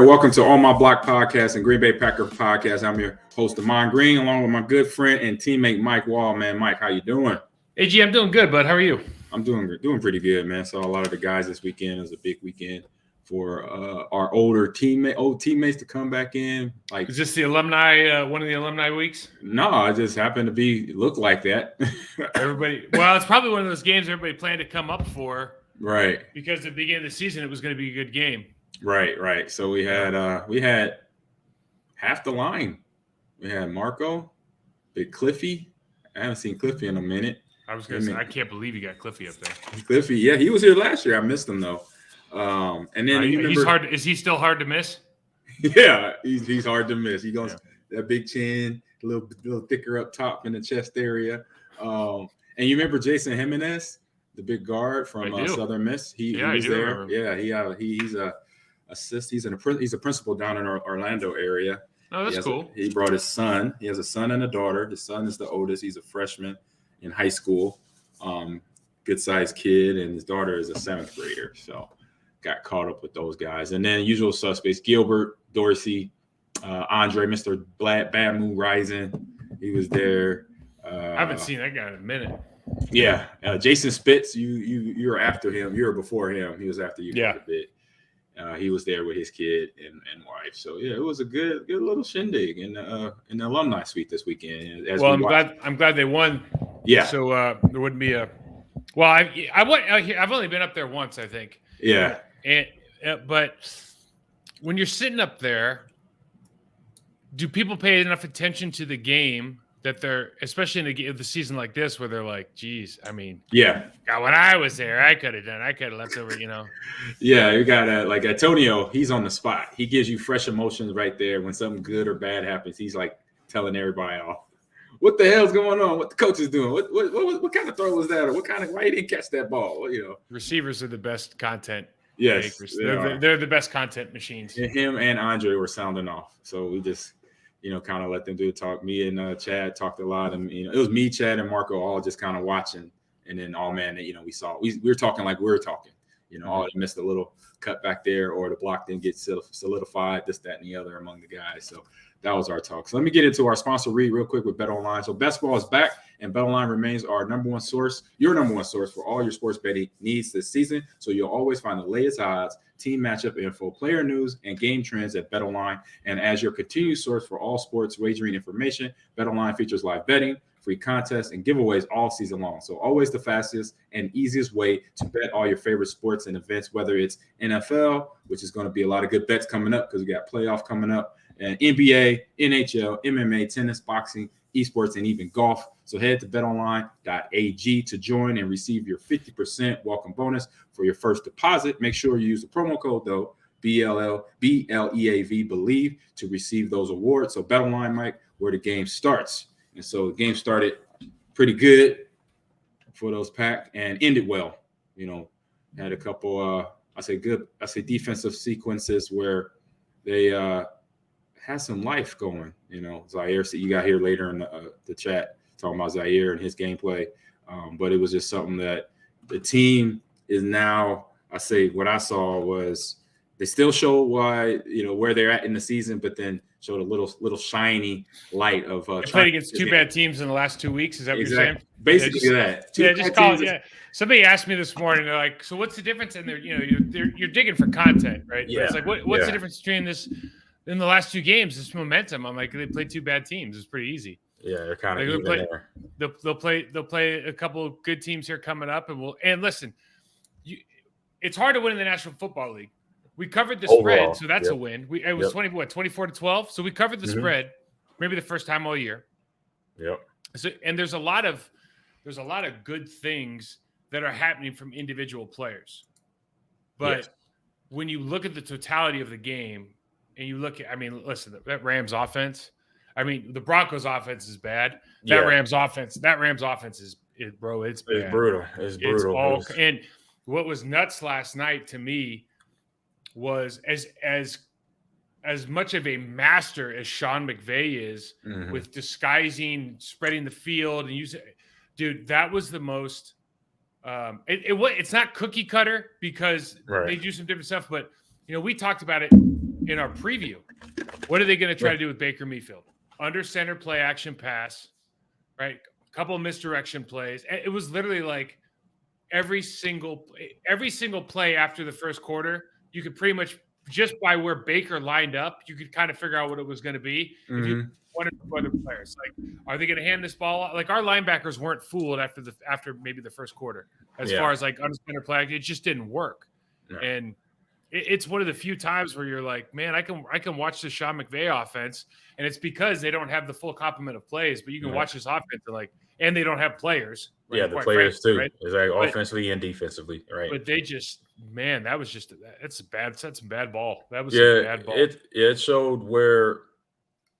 welcome to All My Block Podcast and Green Bay Packer Podcast. I'm your host, Ahman Green, along with my good friend and teammate Mike Wahle. Man, Mike, how you doing? Hey, G, I'm doing good, bud. How are you? I'm doing pretty good, man. Saw a lot of the guys this weekend. It was a big weekend for our old teammates to come back in. Is this the alumni? One of the alumni weeks? No, it just happened to look like that. Well, it's probably one of those games everybody planned to come up for, right? Because at the beginning of the season, it was going to be a good game. Right. So we had half the line. We had Marco, Big Cliffy. I haven't seen Cliffy in a minute. I was going to say, I can't believe you got Cliffy up there. Cliffy, yeah, he was here last year. I missed him though. And then he's hard. Is he still hard to miss? Yeah, he's hard to miss. He goes that big chin, a little thicker up top in the chest area. And you remember Jason Jimenez, the big guard from Southern Miss. He was there. Yeah, he's a assist. He's a principal down in our Orlando area. Oh, that's cool. He brought his son. He has a son and a daughter. His son is the oldest. He's a freshman in high school. Good sized kid, and his daughter is a 7th grader. So got caught up with those guys. And then usual suspects: Gilbert, Dorsey, Andre, Mr. Bad Moon Rising. He was there. I haven't seen that guy in a minute. Yeah, Jason Spitz. You were after him. You were before him. He was after you a bit. He was there with his kid and wife. So yeah, it was a good little shindig in the alumni suite this weekend. I'm glad they won. Yeah. So there wouldn't be a. Well, I've only been up there once, I think. Yeah. But when you're sitting up there, do people pay enough attention to the game that they're, especially in the season like this, where they're like, geez, I mean, God, when I was there, I could have left over, Yeah, you got like Antonio, he's on the spot. He gives you fresh emotions right there. When something good or bad happens, he's like telling everybody off. What the hell's going on? What the coach is doing? What kind of throw was that? Or why he didn't catch that ball? Receivers are the best content. Yes, they're the best content machines. And him and Andre were sounding off, so we just kind of let them do the talk. Me and Chad talked a lot, and it was me, Chad, and Marco all just kind of watching, and then we were talking like we were talking. All they missed a little cut back there, or the block didn't get solidified, this, that, and the other among the guys. So that was our talk. So let me get into our sponsor read real quick with BetOnline. So best ball is back, and BetOnline remains our number one source for all your sports betting needs this season. So you'll always find the latest odds, team matchup info, player news, and game trends at BetOnline. And as your continued source for all sports wagering information, BetOnline features live betting, free contests, and giveaways all season long. So always the fastest and easiest way to bet all your favorite sports and events, whether it's NFL, which is going to be a lot of good bets coming up because we got playoff coming up, and NBA, NHL, MMA, tennis, boxing, esports, and even golf. So head to betonline.ag to join and receive your 50% welcome bonus for your first deposit. Make sure you use the promo code, though, BLEAV, BELIEVE, to receive those awards. So BetOnline, Mike, where the game starts. And so the game started pretty good for those Pack and ended well. Had a couple, defensive sequences where they had some life going. Zaire, you got here later in the chat talking about Zaire and his gameplay. But it was just something that the team is now, what I saw was they still show why, where they're at in the season, but then showed a little shiny light of they played against two bad teams in the last 2 weeks. Is that what you're saying? Basically that. Just call it. Yeah. Somebody asked me this morning. They're like, "So what's the difference?" And you're digging for content, right? Yeah. It's like, what's the difference between this in the last 2 games? This momentum. I'm like, they played 2 bad teams. It's pretty easy. Yeah, they're kind of there. They'll play a couple of good teams here coming up, and listen, it's hard to win in the National Football League. We covered the spread, so that's a win. It was 24-12. So we covered the spread, maybe the first time all year. Yep. So there's a lot of good things that are happening from individual players, but when you look at the totality of the game, and you look at, listen, that Rams offense. The Broncos offense is bad. That Rams offense is bad. It's brutal. It's brutal. And what was nuts last night to me was as much of a master as Sean McVay is with disguising, spreading the field, and using, dude, that was the most. It's not cookie cutter because they do some different stuff, but we talked about it in our preview. What are they going to try to do with Baker Mayfield? Under center play action pass, right? A couple of misdirection plays. It was literally like every single play after the first quarter, you could pretty much just by where Baker lined up, you could kind of figure out what it was going to be. If you wanted other players, like, are they going to hand this ball out? Like, our linebackers weren't fooled after maybe the first quarter, as far as like under center play, it just didn't work. No. And it's one of the few times where you're like, man, I can watch the Sean McVay offense, and it's because they don't have the full complement of plays, but you can watch this offense and they don't have players. Right? Yeah, the players too. Right? It's like offensively and defensively, right? But they just, man, that was just that's some bad ball. That was some bad ball. It showed where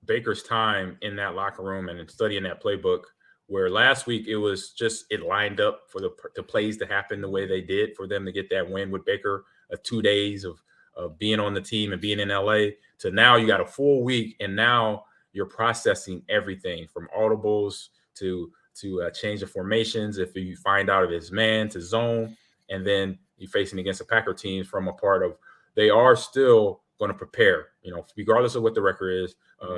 Baker's time in that locker room and studying that playbook. Where last week it was just it lined up for the plays to happen the way they did for them to get that win with Baker. 2 days of being on the team and being in LA to now you got a full week and now you're processing everything from audibles to change the formations. If you find out if it's man to zone, and then you're facing against the Packer teams from a part of, they are still going to prepare, regardless of what the record is,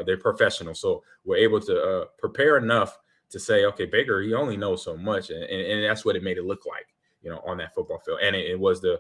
they're professional. So we're able to prepare enough to say, okay, Baker, he only knows so much. And that's what it made it look like. On that football field. And it was the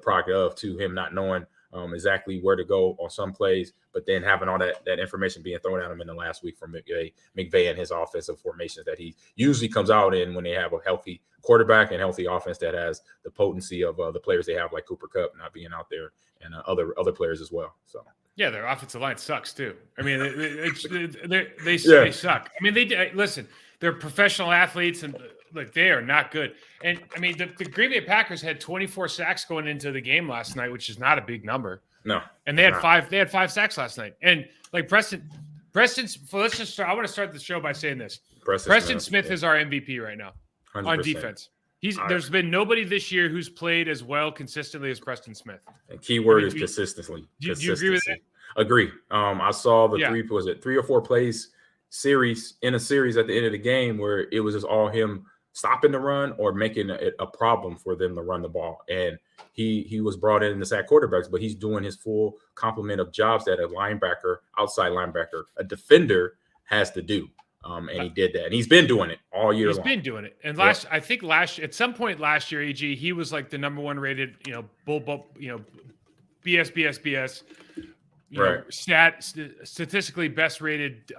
product of to him not knowing exactly where to go on some plays, but then having all that information being thrown at him in the last week from McVay and his offensive formations that he usually comes out in when they have a healthy quarterback and healthy offense that has the potency of the players they have, like Cooper Kupp not being out there and other players as well. So. Yeah, their offensive line sucks too. I mean, they suck. I mean, listen, they're professional athletes and like they are not good. And I mean, the Green Bay Packers had 24 sacks going into the game last night, which is not a big number. No. And they had five. They had 5 sacks last night. And like Preston's. Let's just start. I want to start the show by saying this. Preston Smith is our MVP right now 100%. On defense. There's been nobody this year who's played as well consistently as Preston Smith. And key word is consistency. Do you agree with that? Agree. I saw the 3 or 4 plays series at the end of the game where it was just all him stopping the run or making it a problem for them to run the ball. And he was brought in to sack quarterbacks, but he's doing his full complement of jobs that a linebacker, outside linebacker, a defender has to do. And he did that. And he's been doing it all year long. He's been doing it. And I think at some point last year, AG, he was like the number 1 rated, BS, statistically best rated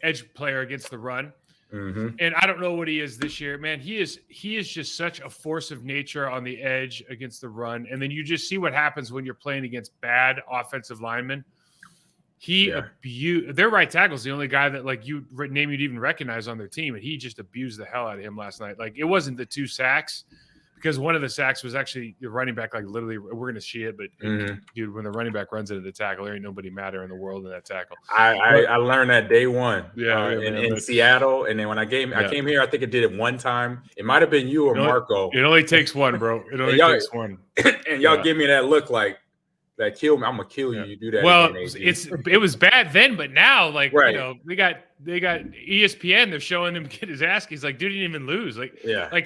edge player against the run. Mm-hmm. And I don't know what he is this year, man. He is just such a force of nature on the edge against the run. And then you just see what happens when you're playing against bad offensive linemen. Their right tackle is the only guy that like name you'd even recognize on their team, and he just abused the hell out of him last night. Like it wasn't the 2 sacks because one of the sacks was actually the running back. Like literally, we're gonna see it, but dude, when the running back runs into the tackle, there ain't nobody matter in the world in that tackle. I learned that day one. In Seattle, and then when I came here, I think it did it one time. It might have been you or Marco. It only takes one, bro. It only takes one. And y'all give me that look like. That kill me, I'm gonna kill you. You do that. Well, it was bad then, but now, like they got ESPN. They're showing him get his ass. He's like, dude, he didn't even lose. Like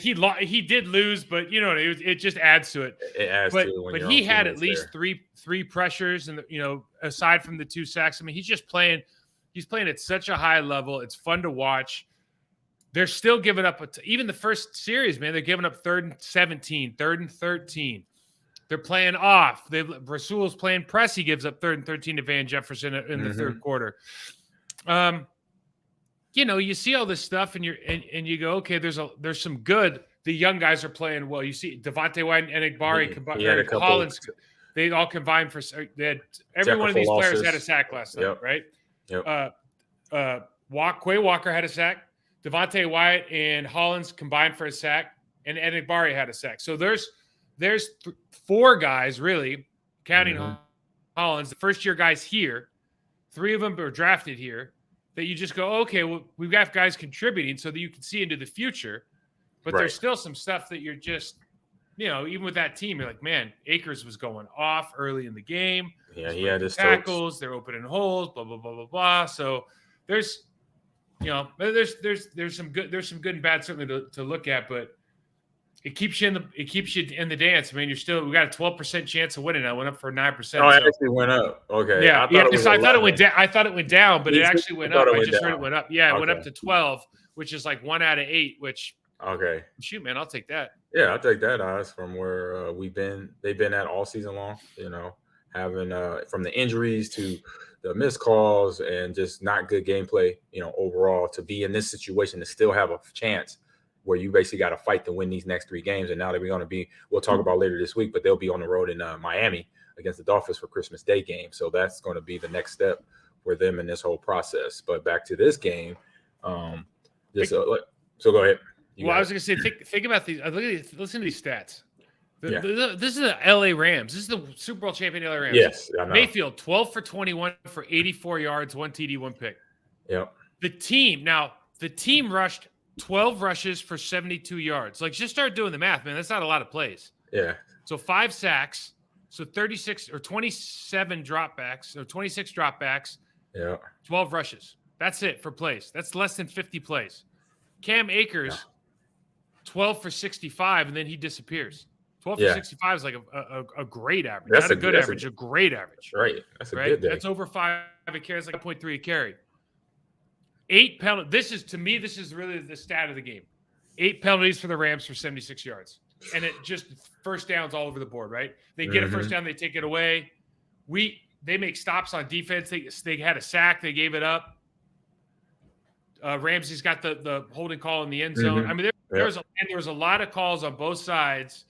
he did lose, but it just adds to it. It adds to it. But he had at least three pressures, and aside from the 2 sacks, I mean, he's just playing. He's playing at such a high level. It's fun to watch. They're still giving up even the first series, man. They're giving up 3rd and 17, 3rd and 13. They're playing off. Rasul's playing press. He gives up 3rd and 13 to Van Jefferson in the 3rd quarter. You see all this stuff, and you go, okay. There's some good. The young guys are playing well. You see Devontae White and Egbari, Collins. They all combined for. They had every one of these players had a sack last night, right? Yep. Quay Walker had a sack. Devontae White and Hollins combined for a sack, and Egbari had a sack. So there's 4 guys, really, counting Hollins, the first-year guys here. 3 of them were drafted here. That you just go, okay, well, we've got guys contributing so that you can see into the future. But there's still some stuff that you're just, even with that team, you're like, man, Akers was going off early in the game. Yeah, he had his tackles. They're opening holes, blah, blah, blah, blah, blah. So there's some good and bad certainly to look at, but It keeps you in the dance. I mean, we got a 12% chance of winning. I went up for 9%. Oh, it actually went up. Okay. Yeah, I thought it went down. I thought it went down, but it actually went up. I just heard it went up. Yeah, it went up to 12, which is like 1 out of 8. Which shoot, man, I'll take that. Yeah, I'll take that odds from where they've been at all season long. Having from the injuries to the missed calls and just not good gameplay. Overall, to be in this situation to still have a chance where you basically got to fight to win these next 3 games. And now that we'll talk about later this week, but they'll be on the road in Miami against the Dolphins for Christmas Day game. So that's going to be the next step for them in this whole process. But back to this game, so go ahead. I was going to say, think about these. Listen to these stats. This is the LA Rams. This is the Super Bowl champion LA Rams. Yes, I know. Mayfield, 12 for 21 for 84 yards, 1 TD, 1 pick. Yep. The team rushed 12 rushes for 72 yards. Like, just start doing the math, man. That's not a lot of plays. Yeah. So 5 sacks, so 36 or 27 dropbacks, or 26 dropbacks. Yeah. 12 rushes. That's it for plays. That's less than 50 plays. Cam Akers, 12 for 65, and then he disappears. 12 for 65 is like a great average. That's not a good average, a great average. Right. That's a good day. That's over 5 a carry. It's like 0.3 a carry. 8 penalties. This is really the stat of the game. 8 penalties for the Rams for 76 yards. And it just first downs all over the board, right? They get a first down, they take it away. They make stops on defense. They had a sack, they gave it up. Ramsey's got the holding call in the end zone. I mean, there was a lot of calls on both sides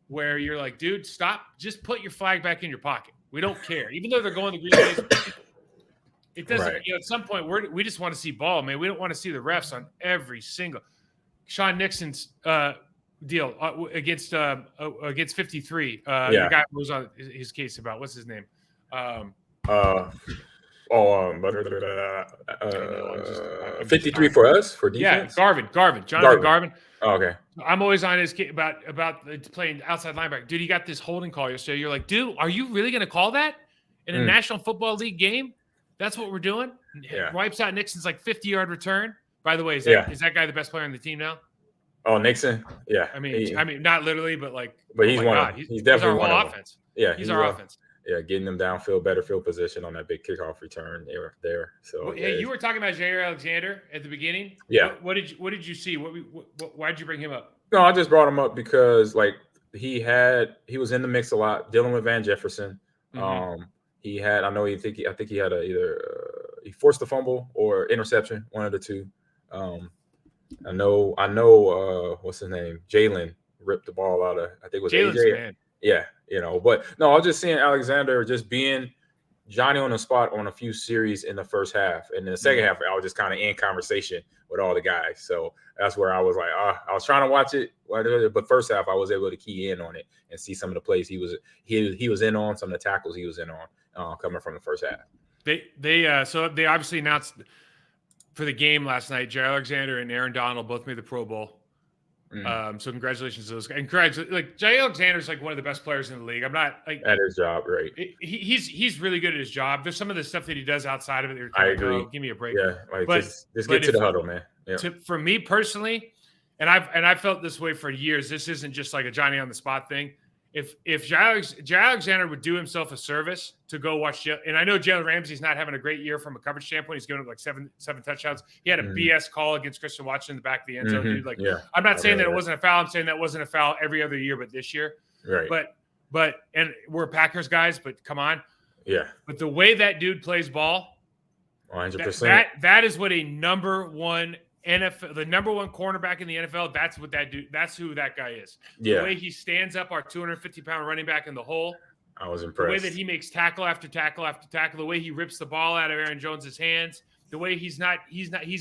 where you're like, dude, stop. Just put your flag back in your pocket. We don't care. Even though they're going the green base, it doesn't. Right. At some point, we just want to see ball, man. We don't want to see the refs on every single. Sean Nixon's deal against 53. The guy who was on his case about what's his name. 53 for us for defense. Yeah, Jonathan Garvin. Oh, okay. I'm always on his case about playing outside linebacker. Dude, he got this holding call yesterday. You're like, dude, are you really going to call that in a National Football League game? That's what we're doing. Yeah. Wipes out Nixon's like 50-yard return. By the way, is that guy the best player on the team now? Oh, Nixon. Yeah. I mean, not literally, but like. But he's one. He's definitely our one of offense. Yeah, he's our offense. Yeah, getting them downfield, better field position on that big kickoff return there. So hey, you were talking about Jair Alexander at the beginning. Yeah. What did you see? Why did you bring him up? No, I just brought him up because he was in the mix a lot, dealing with Van Jefferson. I think he had he forced a fumble or interception, one of the two. I know what's his name? Jalen ripped the ball out of, I think it was Jalen's AJ. Man. Yeah, but no, I was just seeing Alexander just being Johnny on the spot on a few series in the first half. And in the second half, I was just kind of in conversation with all the guys. So that's where I was like, I was trying to watch it, but first half I was able to key in on it and see some of the plays he was in on, some of the tackles he was in on coming from the first half. So they obviously announced for the game last night, Jair Alexander and Aaron Donald both made the Pro Bowl. So congratulations to those guys. And Jair Alexander's like one of the best players in the league. I'm not like at his job, right? He's really good at his job. There's some of the stuff that he does outside of it. I agree. Give me a break. Yeah, just get to the huddle, man. Yeah. For me personally, and I've felt this way for years. This isn't just like a Johnny on the spot thing. If Jair Alexander would do himself a service to go watch, and I know Jalen Ramsey's not having a great year from a coverage standpoint. He's given up like seven touchdowns. He had a BS call against Christian Watson in the back of the end zone, dude. I'm not saying that it wasn't a foul. I'm saying that wasn't a foul every other year, but this year. Right. But and we're Packers guys, but come on. Yeah. But the way that dude plays ball, 100%. That is what a number one cornerback in the NFL. That's what that dude. That's who that guy is. Yeah. The way he stands up our 250-pound running back in the hole. I was impressed. The way that he makes tackle after tackle after tackle. The way he rips the ball out of Aaron Jones's hands. The way he's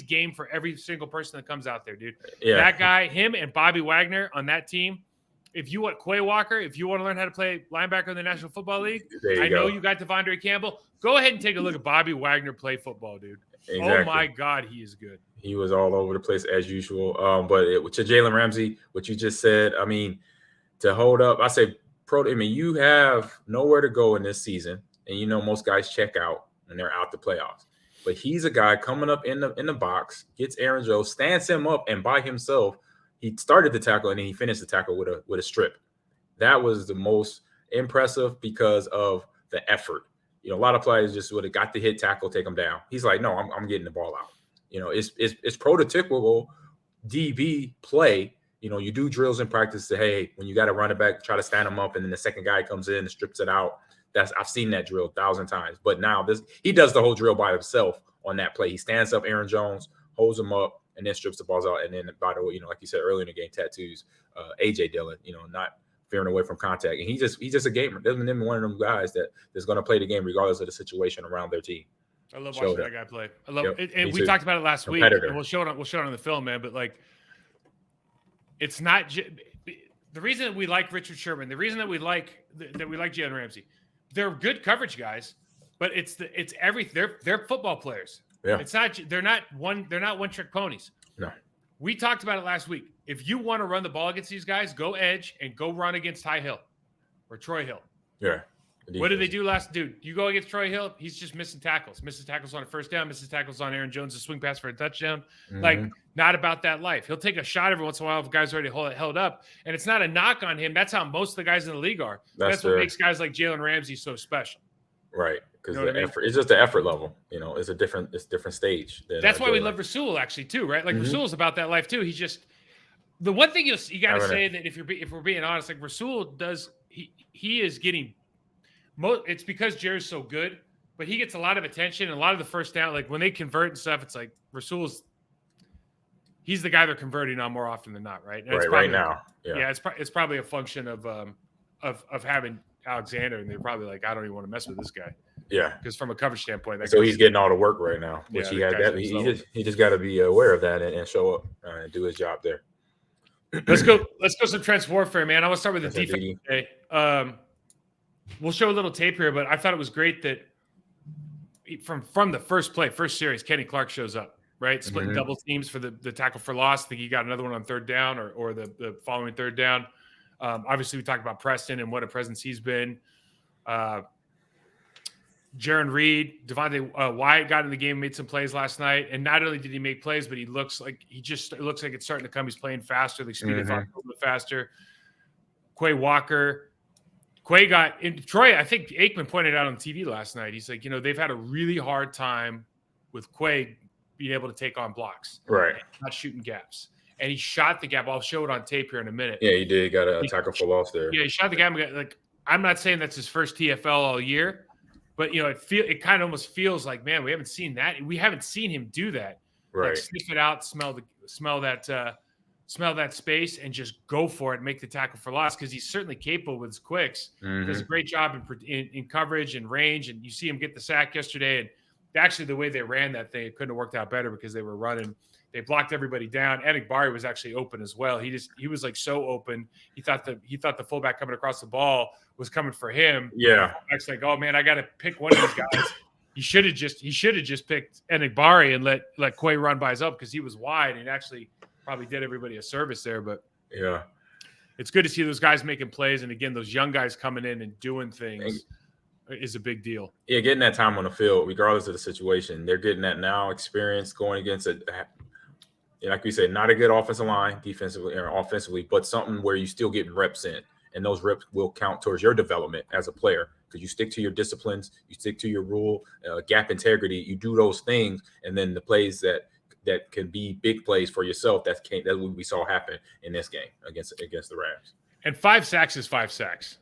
game for every single person that comes out there, dude. Yeah. That guy, him and Bobby Wagner on that team. If you want Quay Walker, if you want to learn how to play linebacker in the National Football League, I know you got Devondre Campbell. Go ahead and take a look at Bobby Wagner play football, dude. Exactly. Oh my God, he is good. He was all over the place as usual. But to Jalen Ramsey, what you just said, I mean, to hold up, I say, you have nowhere to go in this season, and most guys check out when they're out the playoffs. But he's a guy coming up in the box, gets Aaron Jones, stands him up, and by himself He started the tackle and then he finished the tackle with a strip. That was the most impressive because of the effort. A lot of players just would have got the hit tackle, take them down. He's like, no, I'm getting the ball out. It's prototypical DB play. You do drills in practice. Say, hey, when you got to run it back, try to stand him up, and then the second guy comes in and strips it out. I've seen that drill 1,000 times. But now he does the whole drill by himself on that play. He stands up Aaron Jones, holds him up, and then strips the balls out. And then, by the way, like you said earlier in the game, tattoos AJ Dillon. Not veering away from contact, and he's just a gamer. Doesn't even one of them guys that's going to play the game regardless of the situation around their team. I love watching that guy play. I love it. And we too. talked about it last week. And we'll show it on the film, man. But like, it's not the reason that we like Richard Sherman. The reason that we like Jalen Ramsey. They're good coverage guys, but they're football players. Yeah. They're not one trick ponies. No. We talked about it last week. If you want to run the ball against these guys, go edge and go run against Ty Hill or Troy Hill. Yeah. What did they do last? Dude, you go against Troy Hill, he's just missing tackles. Misses tackles on a first down, misses tackles on Aaron Jones, a swing pass for a touchdown. Mm-hmm. Like, not about that life. He'll take a shot every once in a while if guys already held up. And it's not a knock on him. That's how most of the guys in the league are. That's what makes guys like Jalen Ramsey so special. Right. Because effort, it's just the effort level. It's a different stage. That's why we love Rasul actually too, right? Like Rasul's about that life too. He's just the one thing you got to say that if we're being honest, like Rasul does, he is getting. It's because Jared's so good, but he gets a lot of attention and a lot of the first down. Like when they convert and stuff, it's like he's the guy they're converting on more often than not, right? And right now, yeah. It's probably a function of having Alexander, and they're probably like, I don't even want to mess with this guy. Yeah, because from a coverage standpoint, so he's getting all the work right now. Which he just got to be aware of that and show up and do his job there. Let's go some trench warfare, man. I want to start with the defense today. We'll show a little tape here, but I thought it was great that from the first series, Kenny Clark shows up, right? Splitting double teams for the tackle for loss. I think he got another one on third down or the following third down. Obviously, we talked about Preston and what a presence he's been. Jaron Reed, Devontae Wyatt got in the game, made some plays last night. And not only did he make plays, but it looks like it's starting to come. He's playing faster. The speed of a little bit faster. Quay Walker. Quay got in Troy. I think Aikman pointed out on TV last night. He's like, they've had a really hard time with Quay being able to take on blocks, right? Not shooting gaps, and he shot the gap. I'll show it on tape here in a minute. Yeah, he did. Got a tackle for loss there. Yeah, he shot the gap. Like, I'm not saying that's his first TFL all year, but it kind of almost feels like, man, we haven't seen that. We haven't seen him do that. Right. Like, sniff it out, smell that space and just go for it and make the tackle for loss, because he's certainly capable with his quicks. Does a great job in coverage and range, and you see him get the sack yesterday. And actually, the way they ran that thing, it couldn't have worked out better because they were running. They blocked everybody down. Enigbari was actually open as well. He was like so open. He thought the fullback coming across the ball was coming for him. Yeah, it's like, oh man, I got to pick one of these guys. He should have just picked Enigbari and let Quay run by his up, because he was wide and actually probably did everybody a service there. But yeah, it's good to see those guys making plays. And again, those young guys coming in and doing things is a big deal. Yeah, getting that time on the field, regardless of the situation. They're getting that now experience going against like we said, not a good offensive line defensively or offensively, but something where you still getting reps in. And those reps will count towards your development as a player, because you stick to your disciplines, you stick to your rule, gap integrity, you do those things. And then the plays that can be big plays for yourself. That's what we saw happen in this game against the Rams. And 5 sacks is 5 sacks.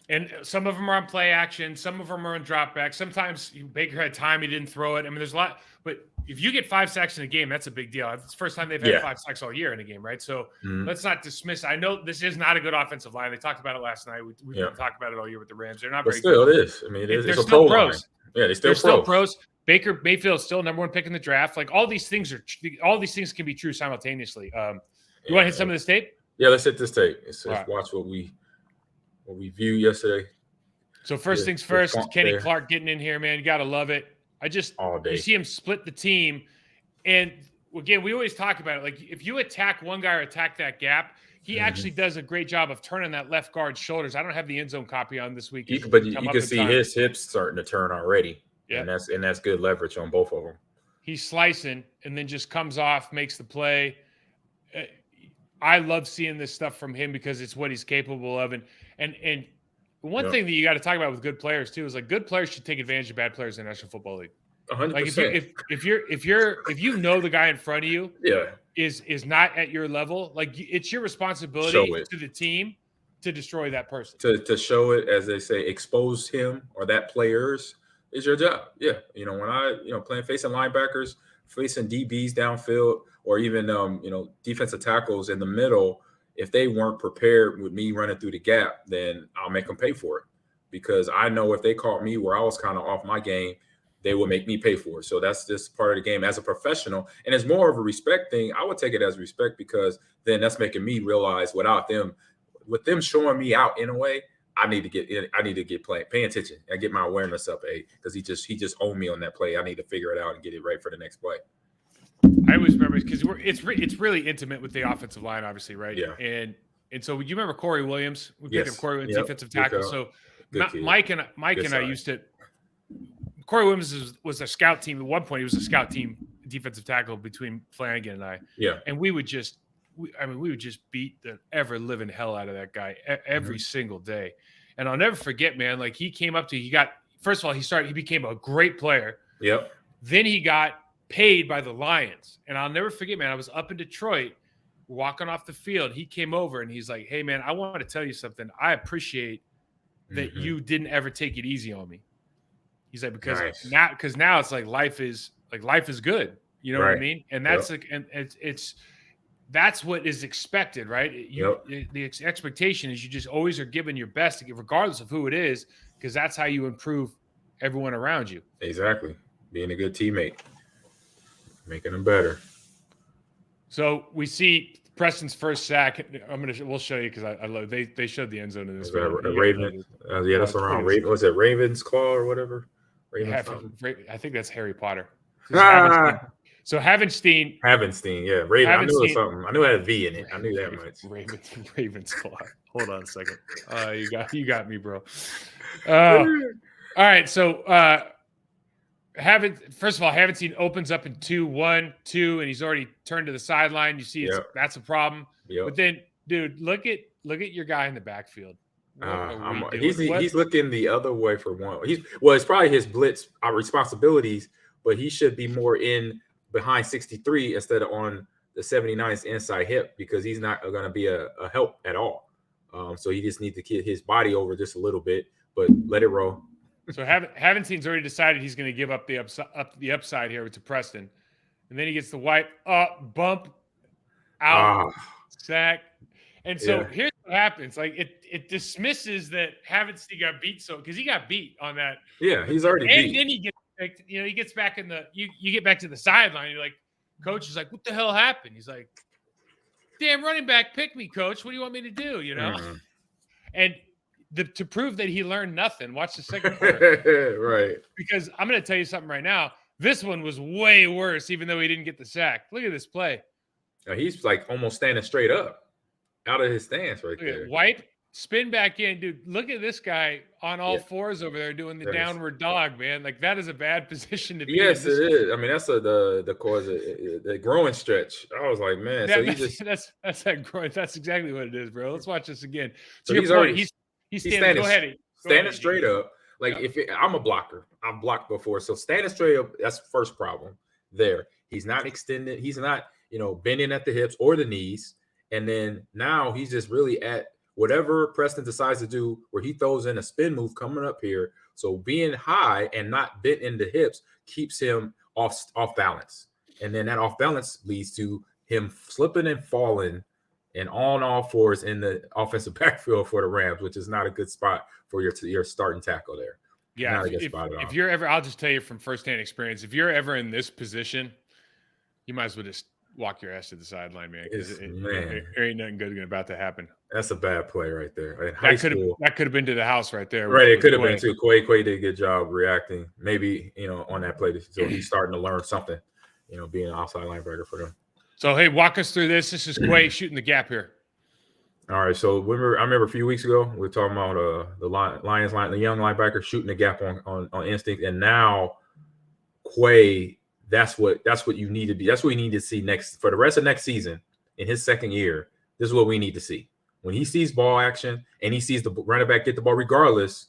And some of them are on play action. Some of them are on drop back. Sometimes Baker had time. He didn't throw it. I mean, there's a lot. But if you get 5 sacks in a game, that's a big deal. It's the first time they've had 5 sacks all year in a game, right? So let's not dismiss. I know this is not a good offensive line. They talked about it last night. We've been talking about it all year with the Rams. They're not but very still, good. It is. I mean, it's they're a still pro pros. Line. Yeah, they're still pros. Baker Mayfield is still number 1 pick in the draft. Like, all these things can be true simultaneously. You want to hit some of this tape? Yeah, let's hit this tape. Let's watch what we viewed yesterday. So first things first, Kenny Clark getting in here, man. You got to love it. You see him split the team. And again, we always talk about it. Like, if you attack one guy or attack that gap, he actually does a great job of turning that left guard's shoulders. I don't have the end zone copy on this week. But you can see his hips starting to turn already. Yeah. And that's good leverage on both of them. He's slicing and then just comes off, makes the play. I love seeing this stuff from him because it's what he's capable of. And one thing that you got to talk about with good players too is like good players should take advantage of bad players in the National Football League. 100%. Like if you know the guy in front of you is not at your level, like it's your responsibility to the team to destroy that person. To show it, as they say, expose him or that players is your job. Yeah. When I, playing facing linebackers, facing DBs downfield, or even defensive tackles in the middle, if they weren't prepared with me running through the gap, then I'll make them pay for it. Because I know if they caught me where I was kind of off my game, they will make me pay for it. So that's just part of the game as a professional. And it's more of a respect thing. I would take it as respect because then that's making me realize with them showing me out in a way, I need to get paying attention and get my awareness up, because he just owned me on that play. I need to figure it out and get it right for the next play. I always remember because it's really intimate with the offensive line, obviously, right? Yeah. And so you remember Corey Williams? We picked up Corey Williams, defensive tackle. So Mike and I used to. Corey Williams was a scout team at one point. He was a scout team defensive tackle between Flanagan and I. Yeah. And we would just beat the ever living hell out of that guy every single day. And I'll never forget, man. Like he came up to, first of all, he became a great player. Yep. Then he got paid by the Lions. And I'll never forget, man, I was up in Detroit walking off the field. He came over and he's like, "Hey man, I want to tell you something. I appreciate that you didn't ever take it easy on me." He's like, because now it's like life is good. You know what I mean? And that's and that's what is expected, right? The expectation is you just always are giving your best, regardless of who it is, because that's how you improve everyone around you. Exactly. Being a good teammate, making them better. So we see Preston's first sack. We'll show you because I love they showed the end zone in this. Raven. That's around Raven. Was it Raven's Claw or whatever? I think that's Harry Potter. Havenstein. Yeah. Raven. I knew it was something. I knew it had a V in it. I knew that much. Raven's Claw. Hold on a second. You got me, bro. All right. So first of all, Havenstein opens up in 2-1-2, and he's already turned to the sideline. You see, that's a problem. Yep. But then, dude, look at your guy in the backfield. He's looking the other way for one. It's probably his blitz responsibilities, but he should be more in behind 63 instead of on the 79's inside hip, because he's not going to be a help at all. So he just needs to get his body over just a little bit, but let it roll. So Havenstein's already decided he's going to give up the upside here to Preston, and then he gets the wipe up, bump, out, sack. And so here's what happens. Like it dismisses that Havenstein got beat, because he got beat on that. Yeah, he's already beat. And then he gets back in the you get back to the sideline. You're like, coach is like, "What the hell happened?" He's like, "Damn running back, pick me, coach. What do you want me to do?" And to prove that he learned nothing, watch the second quarter. Right. Because I'm going to tell you something right now. This one was way worse, even though he didn't get the sack. Look at this play. He's like almost standing straight up out of his stance right there. Wipe, spin back in. Dude, look at this guy on all fours over there doing the downward dog, man. Like, that is a bad position to be in. Yes, it is. I mean, that's the cause of the growing stretch. I was like, man. That's that growing. That's exactly what it is, bro. Let's watch this again. So he's standing. Go ahead. Standing straight up. Like, I'm a blocker. I've blocked before. So standing straight up, that's the first problem there. He's not extended. He's not, bending at the hips or the knees. And then now he's just really at whatever Preston decides to do, where he throws in a spin move coming up here. So being high and not bent in the hips keeps him off balance. And then that off balance leads to him slipping and falling and on all fours in the offensive backfield for the Rams, which is not a good spot for your starting tackle there. Yeah, if you're ever, I'll just tell you from firsthand experience, if you're ever in this position, you might as well just walk your ass to the sideline, man. Because there ain't nothing good about to happen. That's a bad play right there. That could have been to the house right there. Right, it could have been too. Quay did a good job reacting. Maybe on that play, so he's starting to learn something. Being an outside linebacker for them. So hey, walk us through this. This is Quay shooting the gap here. All right. So I remember a few weeks ago we were talking about the Lions line, the young linebacker shooting the gap on instinct, and now Quay. That's what you need to be. That's what you need to see next for the rest of next season. in his second year, this is what we need to see. When he sees ball action and he sees the running back get the ball, regardless,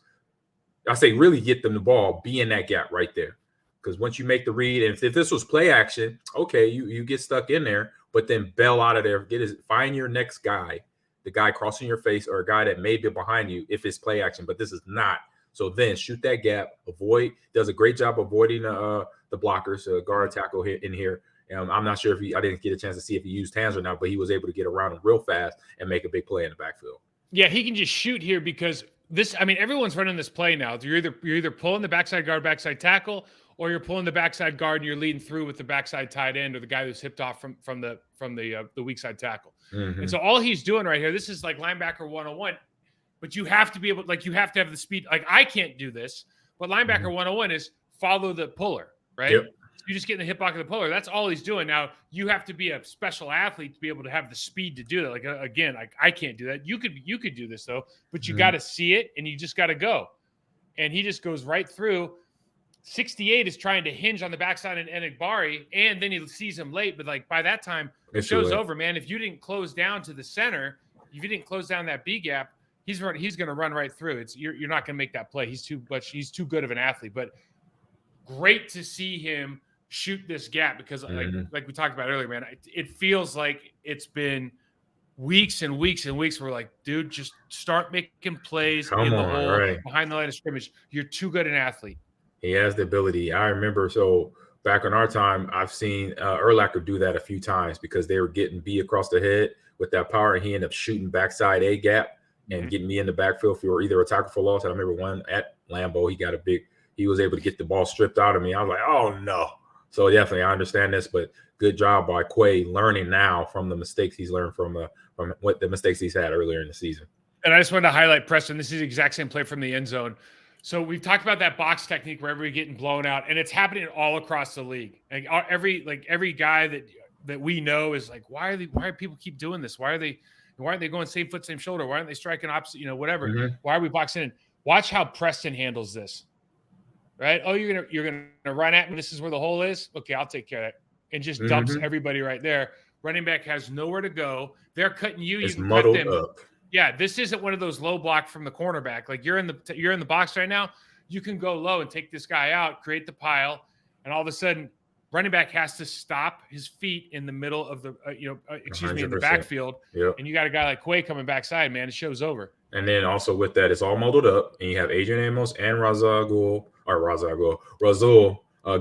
I say really get them the ball, be in that gap right there. Because once you make the read, and if this was play action, okay, you get stuck in there, but then bail out of there. Find your next guy, the guy crossing your face or a guy that may be behind you if it's play action, but this is not. So then shoot that gap, does a great job avoiding the blockers, guard tackle in here. I'm not sure I didn't get a chance to see if he used hands or not, but he was able to get around him real fast and make a big play in the backfield. Yeah, he can just shoot here because everyone's running this play now. You're either pulling the backside guard, backside tackle, or you're pulling the backside guard and you're leading through with the backside tight end or the guy who's hipped off from the weak side tackle. Mm-hmm. And so all he's doing right here, this is like linebacker 101, but you have to be able, you have to have the speed. Like I can't do this, but linebacker 101 is follow the puller, right? Yep. So you just get in the hip pocket of the puller. That's all he's doing. Now you have to be a special athlete to be able to have the speed to do that. Like again, I can't do that. You could do this though, but you got to see it and you just got to go. And he just goes right through. 68 is trying to hinge on the backside and Enigbari, and then he sees him late. But like by that time, the show's over, man. If you didn't close down to the center, if you didn't close down that B gap, he's going to run right through. You're not going to make that play. He's too good of an athlete. But great to see him shoot this gap because like we talked about earlier, man, it feels like it's been weeks and weeks and weeks. We're like, dude, just start making plays in the hole behind the line of scrimmage. You're too good an athlete. He has the ability. I remember, so back in our time, I've seen Urlacher do that a few times because they were getting B across the head with that power, and he ended up shooting backside A gap and getting me in the backfield for either a tackle for loss. I remember one at Lambeau, he was able to get the ball stripped out of me. I was like, oh no. So definitely, I understand this, but good job by Quay learning now from the mistakes he's learned from what the mistakes he's had earlier in the season. And I just wanted to highlight Preston. This is the exact same play from the end zone. So we've talked about that box technique where everybody getting blown out, and it's happening all across the league. Like every guy that we know is like, why are people keep doing this? Why aren't they going same foot, same shoulder? Why aren't they striking opposite? Whatever. Mm-hmm. Why are we boxing in? Watch how Preston handles this. Right? Oh, you're gonna run at me. This is where the hole is. Okay, I'll take care of it. And just dumps everybody right there. Running back has nowhere to go. They're cutting you. It's you can muddled cut them. Up. Yeah, this isn't one of those low block from the cornerback. Like you're in the box right now. You can go low and take this guy out, create the pile, and all of a sudden, running back has to stop his feet in the middle of the in the backfield. Yep. And you got a guy like Quay coming backside, man. The show's over. And then also with that, it's all muddled up, and you have Adrian Amos and Razul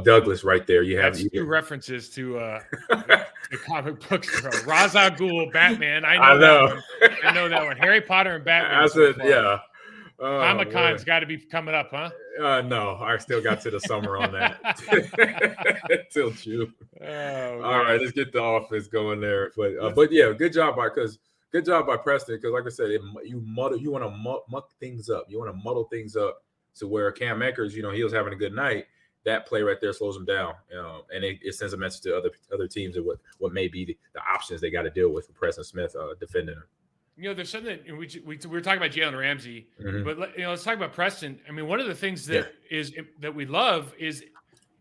Douglas right there. You have two references to the comic books. Ra's al Ghul, Batman. I know. I know that one. Harry Potter and Batman. I said, yeah. Comic-Con's got to be coming up, huh? No, I still got to the summer on that. Till June. All right, let's get the offense going there. But yeah, good job by Preston. Because like I said, you want to muck things up. You want to muddle things up to where Cam Akers, he was having a good night. That play right there slows them down, and it sends a message to other teams of what may be the options they got to deal with Preston Smith defending him. There's something we were talking about Jalen Ramsey, but let's talk about Preston. I mean, one of the things that we love is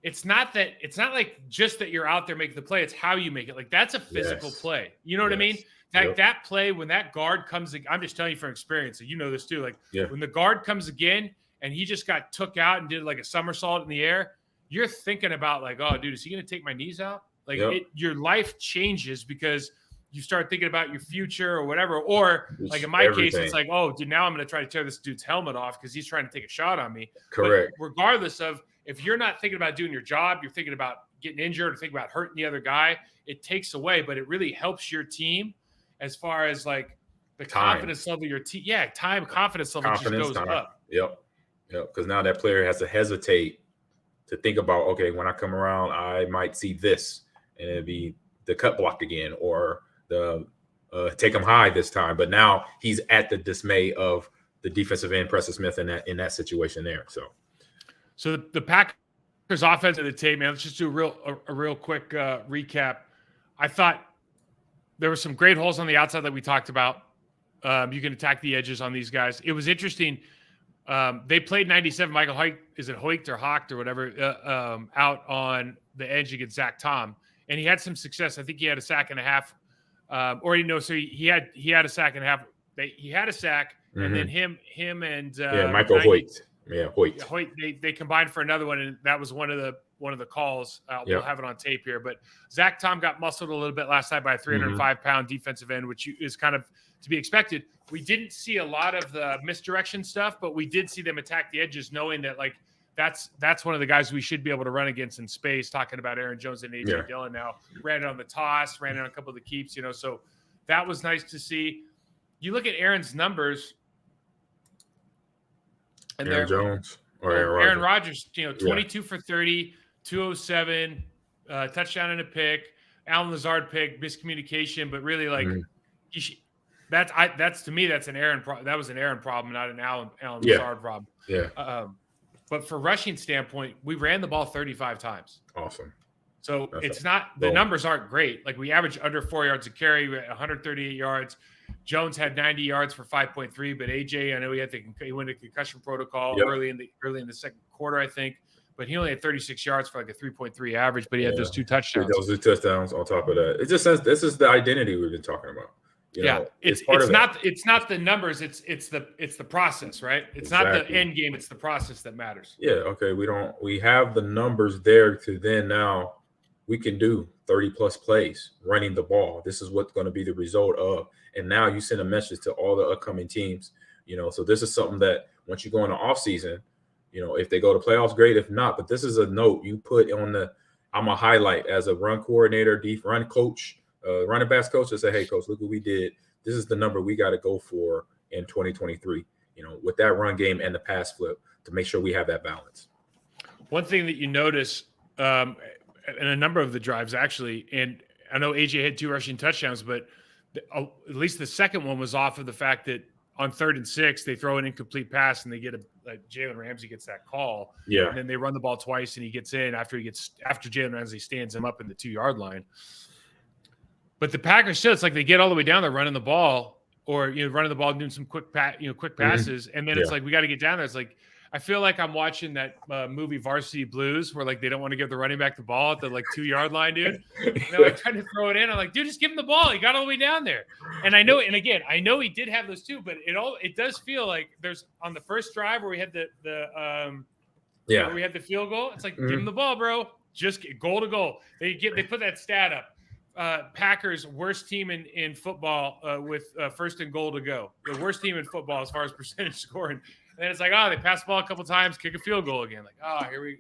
it's not like just that you're out there making the play. It's how you make it. Like that's a physical play. You know what I mean? That play when that guard comes, I'm just telling you from experience. You know this too. Like when the guard comes again. And he just got took out and did like a somersault in the air, you're thinking about like, oh, dude, is he going to take my knees out? Like your life changes because you start thinking about your future or whatever. Or like in my case, it's like, oh, dude, now I'm going to try to tear this dude's helmet off because he's trying to take a shot on me. Correct. But regardless of if you're not thinking about doing your job, you're thinking about getting injured or thinking about hurting the other guy, it takes away, but it really helps your team as far as like the confidence level of your team. Yeah, confidence level just goes up. Yep. Because now that player has to hesitate to think about, okay, when I come around, I might see this, and it'd be the cut block again, or the take him high this time. But now he's at the dismay of the defensive end, Preston Smith, in that situation there. So the Packers offense of the tape, man. Let's just do a real quick recap. I thought there were some great holes on the outside that we talked about. You can attack the edges on these guys. It was interesting. They played 97. Michael Hoyt or Hawk or whatever out on the edge against Zach Tom, and he had some success. I think he had a sack and a half Or so he had a sack and a half. He had a sack, and then him and Michael Hoyt. Yeah, Hoyt. They combined for another one, and that was one of the calls. We'll have it on tape here. But Zach Tom got muscled a little bit last night by a 305-pound defensive end, which is kind of to be expected. We didn't see a lot of the misdirection stuff, but we did see them attack the edges, knowing that like that's one of the guys we should be able to run against in space. Talking about Aaron Jones and AJ Dillon now, ran it on the toss, ran it on a couple of the keeps, so that was nice to see. You look at Aaron's numbers, and Aaron Jones or Aaron Rodgers, 22 for 30, 207, touchdown and a pick. Alan Lazard pick, miscommunication, but really like that's to me that's an Aaron that was an Aaron problem, not an Alan Lazard problem. Yeah. But for rushing standpoint, we ran the ball 35 times. Awesome. So it's not the numbers aren't great. Like we averaged under 4 yards a carry, 138 yards. Jones had 90 yards for 5.3, but AJ, I know he went to concussion protocol early in the second quarter, I think. But he only had 36 yards for like a 3.3 average, but he had those 2 touchdowns. Those 2 touchdowns on top of that. It just says this is the identity we've been talking about. It's not the numbers, it's the process, right? It's not the end game, it's the process that matters. Yeah, okay. We have the numbers there to then now we can do 30 plus plays running the ball. This is what's going to be the result of. And now you send a message to all the upcoming teams, so this is something that once you go in the off season, if they go to playoffs, great. If not, but this is a note you put on I'm a highlight as a run coordinator, run coach, running backs coach, and say, hey, coach, look what we did. This is the number we got to go for in 2023, with that run game and the pass flip to make sure we have that balance. One thing that you notice in a number of the drives, actually, and I know AJ had 2 rushing touchdowns, but at least the second one was off of the fact that on 3rd and 6, they throw an incomplete pass and they get Jalen Ramsey gets that call. Yeah. And then they run the ball twice and he gets in after Jalen Ramsey stands him up in the 2-yard line. But the Packers still, it's like they get all the way down there running the ball or, running the ball, doing some quick passes. And then it's like, we got to get down there. It's like, I feel like I'm watching that movie Varsity Blues where like they don't want to give the running back the ball at the 2-yard line, dude. And they're like trying to throw it in. I'm like, dude, just give him the ball. He got all the way down there. And I know he did have those 2, but it does feel like there's on the first drive where we had where we had the field goal. It's like, give him the ball, bro. Just goal to goal. They put that stat up. Packers worst team in football with first and goal to go. The worst team in football as far as percentage scoring. And then it's like, they passed the ball a couple times, kick a field goal again. Like, here we,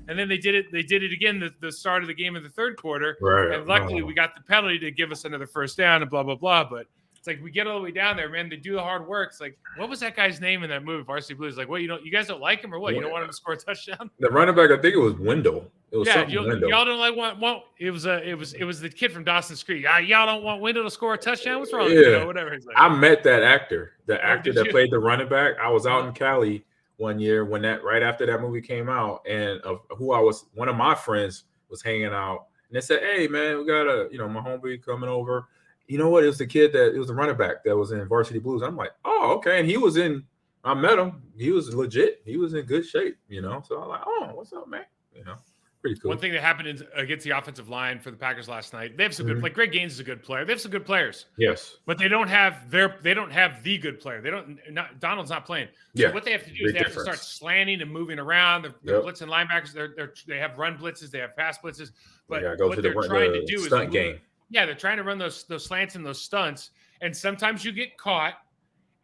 And then they did it again the start of the game in the 3rd quarter. Right. And luckily we got the penalty to give us another first down and blah, blah, blah. But it's like we get all the way down there, man. They do the hard work. It's like, what was that guy's name in that movie, Varsity Blues? Like, what, you guys don't like him or what? You don't want him to score a touchdown? The running back, I think it was Wendell. It was Wendell. Y'all don't want it was the kid from Dawson's Creek. Y'all don't want Wendell to score a touchdown? What's wrong? Whatever. He's like, I met that actor. The actor that played the running back. I was out in Cali one year when right after that movie came out, and one of my friends was hanging out, and they said, "Hey, man, we got my homeboy coming over." You know what? It was the running back that was in Varsity Blues. I'm like, oh, okay. And I met him. He was legit. He was in good shape, So I'm like, oh, what's up, man? Pretty cool. One thing that happened against the offensive line for the Packers last night, they have some good, like Greg Gaines is a good player. They have some good players. Yes. But they don't have the good player. Donald's not playing. So what they have to do is they have to start slanting and moving around. They're blitzing linebackers. They have run blitzes. They have pass blitzes. But what they're trying to do is stunt game. Yeah, they're trying to run those slants and those stunts. And sometimes you get caught.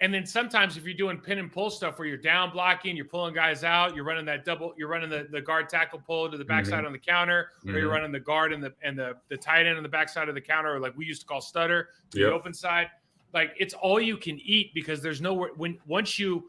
And then sometimes if you're doing pin and pull stuff where you're down blocking, you're pulling guys out, you're running the guard tackle pull to the backside on the counter, or you're running the guard and the tight end on the backside of the counter, or like we used to call stutter to the open side. Like it's all you can eat because there's nowhere once you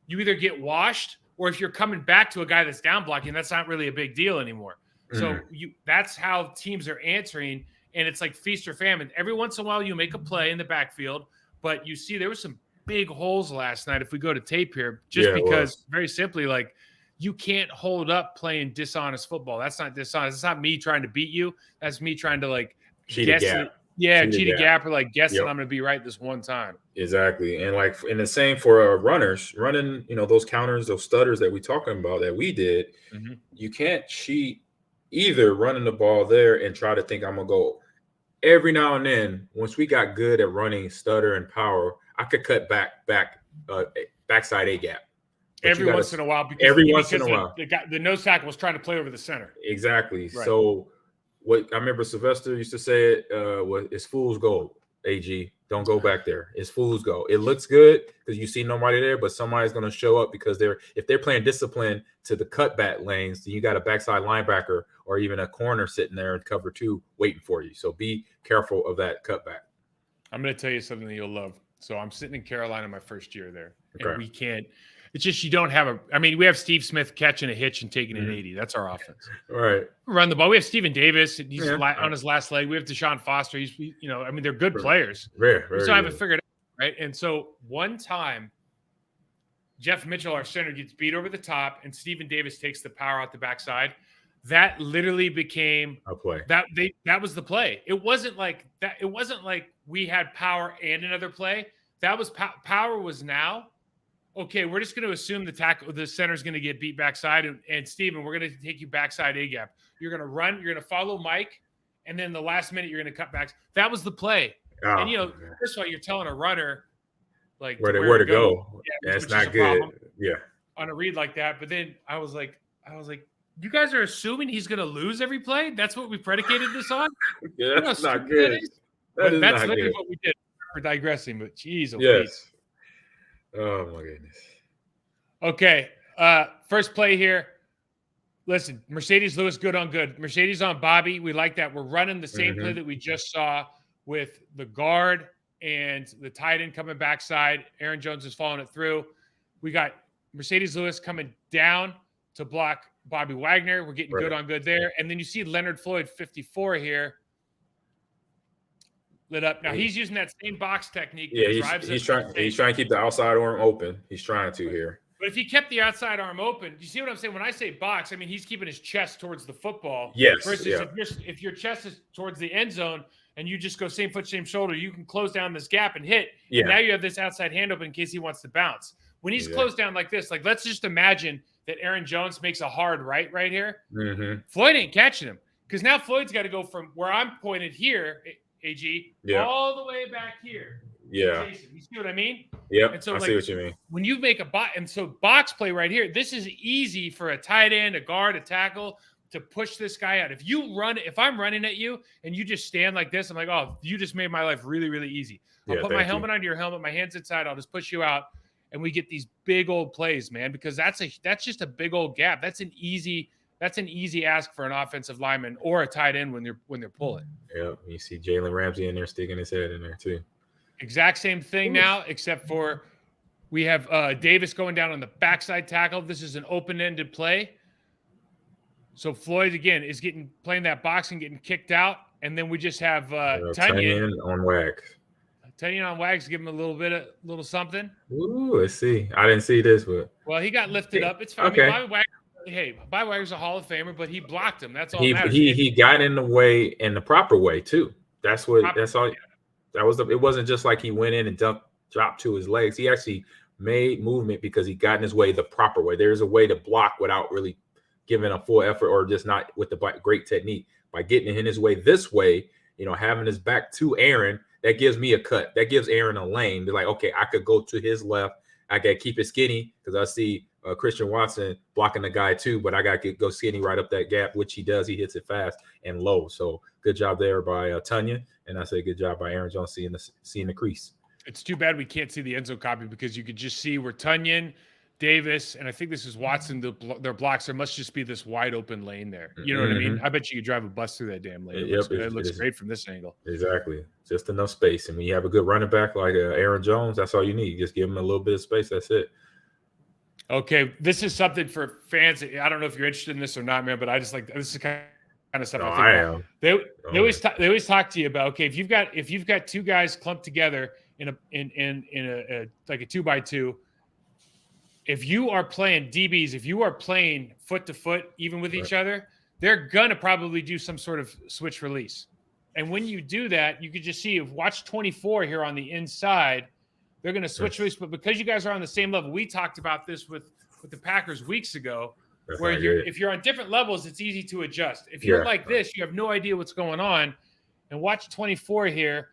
either get washed or if you're coming back to a guy that's down blocking, that's not really a big deal anymore. So that's how teams are answering, and it's like feast or famine. Every once in a while you make a play in the backfield, but you see there was some big holes last night if we go to tape here because very simply like you can't hold up playing dishonest football. That's not dishonest. It's not me trying to beat you. That's me trying to like cheat a gap. Cheat a gap or like guess that I'm going to be right this one time. Exactly. And like in the same for runners running, those counters, those stutters that we talking about that we did, you can't cheat either running the ball there and try to think I'm going to go every now and then, once we got good at running stutter and power, I could cut backside A gap. But every once in a while, once in a while, the nose tackle was trying to play over the center. Exactly. Right. So what I remember Sylvester used to say it was it's fool's gold. AG, don't go back there. It's fool's gold. It looks good because you see nobody there, but somebody's going to show up because if they're playing discipline to the cutback lanes, then you got a backside linebacker or even a corner sitting there in cover 2 waiting for you. So be careful of that cutback. I'm going to tell you something that you'll love. So I'm sitting in Carolina my first year there, and Okay. we can't. It's just you don't have we have Steve Smith catching a hitch and taking an 80. That's our offense. All right. Run the ball. We have Steven Davis. He's on his last leg. We have Deshaun Foster. They're good players. Very we still haven't figured it out, right? And so one time, Jeff Mitchell, our center, gets beat over the top, and Steven Davis takes the power out the backside. That literally became a play. That was the play. It wasn't like that. It wasn't like we had power and another play. That was power was now. Okay, we're just going to assume the center is going to get beat backside, and Steven, we're going to take you backside A gap. You're going to run, you're going to follow Mike, and then the last minute you're going to cut back. That was the play. Oh, and first of all, you're telling a runner like where to go. Yeah, that's not good. Yeah, on a read like that. But then I was like, you guys are assuming he's going to lose every play. That's what we predicated this on. Yeah, that's not good. That's literally what we did. For digressing, but geez, yes. Oh my goodness. Okay. First play here. Listen, Mercedes Lewis, good on good. Mercedes on Bobby. We like that. We're running the same play that we just saw with the guard and the tight end coming backside. Aaron Jones is following it through. We got Mercedes Lewis coming down to block Bobby Wagner. We're getting good on good there. And then you see Leonard Floyd, 54 here. Lit up. Now he's using that same box technique. Yeah, he's trying to keep the outside arm open. He's trying to here. But if he kept the outside arm open, you see what I'm saying? When I say box, I mean he's keeping his chest towards the football. Yes. Versus if your chest is towards the end zone and you just go same foot, same shoulder, you can close down this gap and hit. Yeah. And now you have this outside hand open in case he wants to bounce. When he's closed down like this, like let's just imagine that Aaron Jones makes a hard right here. Mm-hmm. Floyd ain't catching him because now Floyd's got to go from where I'm pointed here. AG, all the way back here. Yeah. Jason, you see what I mean? Yeah. And so, I see what you mean. When you make a box, and so box play right here, this is easy for a tight end, a guard, a tackle to push this guy out. If I'm running at you and you just stand like this, I'm like, oh, you just made my life really, really easy. I'll put my helmet under your helmet, my hands inside, I'll just push you out, and we get these big old plays, man, because that's just a big old gap. That's an easy ask for an offensive lineman or a tight end when they're pulling. Yeah, you see Jalen Ramsey in there sticking his head in there too. Exact same thing now, except for we have Davis going down on the backside tackle. This is an open-ended play. So Floyd again is playing that box and getting kicked out, and then we just have Tunyon on Wags. Tunyon on Wags, give him a little something. Ooh, let's see. I didn't see this, but he got lifted up. It's fine. Okay. I mean, Bobby Wagner's a Hall of Famer, but he blocked him. That's all. He got in the way in the proper way too. That's all. That was it wasn't just like he went in and dropped to his legs. He actually made movement because he got in his way the proper way. There's a way to block without really giving a full effort or just not with the great technique. By getting in his way this way, having his back to Aaron, that gives me a cut. That gives Aaron a lane. Be like, okay, I could go to his left. I got to keep it skinny because I see Christian Watson blocking the guy too, but I got to go skinny right up that gap, which he does. He hits it fast and low. So good job there by Tunyon. And I say good job by Aaron Jones seeing the crease. It's too bad we can't see the end zone copy because you could just see where Tunyon, Davis, and I think this is Watson, their blocks. There must just be this wide open lane there. You know what I mean? I bet you could drive a bus through that damn lane. It looks great from this angle. Exactly. Just enough space. And when you have a good running back like Aaron Jones, that's all you need. Just give him a little bit of space. That's it. Okay, this is something for fans. I don't know if you're interested in this or not, man, but I just like this is kind of stuff. I am. They always talk to you about, okay, if you've got two guys clumped together in a like a 2x2, if you are playing DBs, if you are playing foot to foot, even with each other, they're gonna probably do some sort of switch release. And when you do that, you could just see watch 24 here on the inside. They're going to switch release, but because you guys are on the same level, we talked about this with the Packers weeks ago, where if you're on different levels, it's easy to adjust. If you're like this, you have no idea what's going on. And watch 24 here.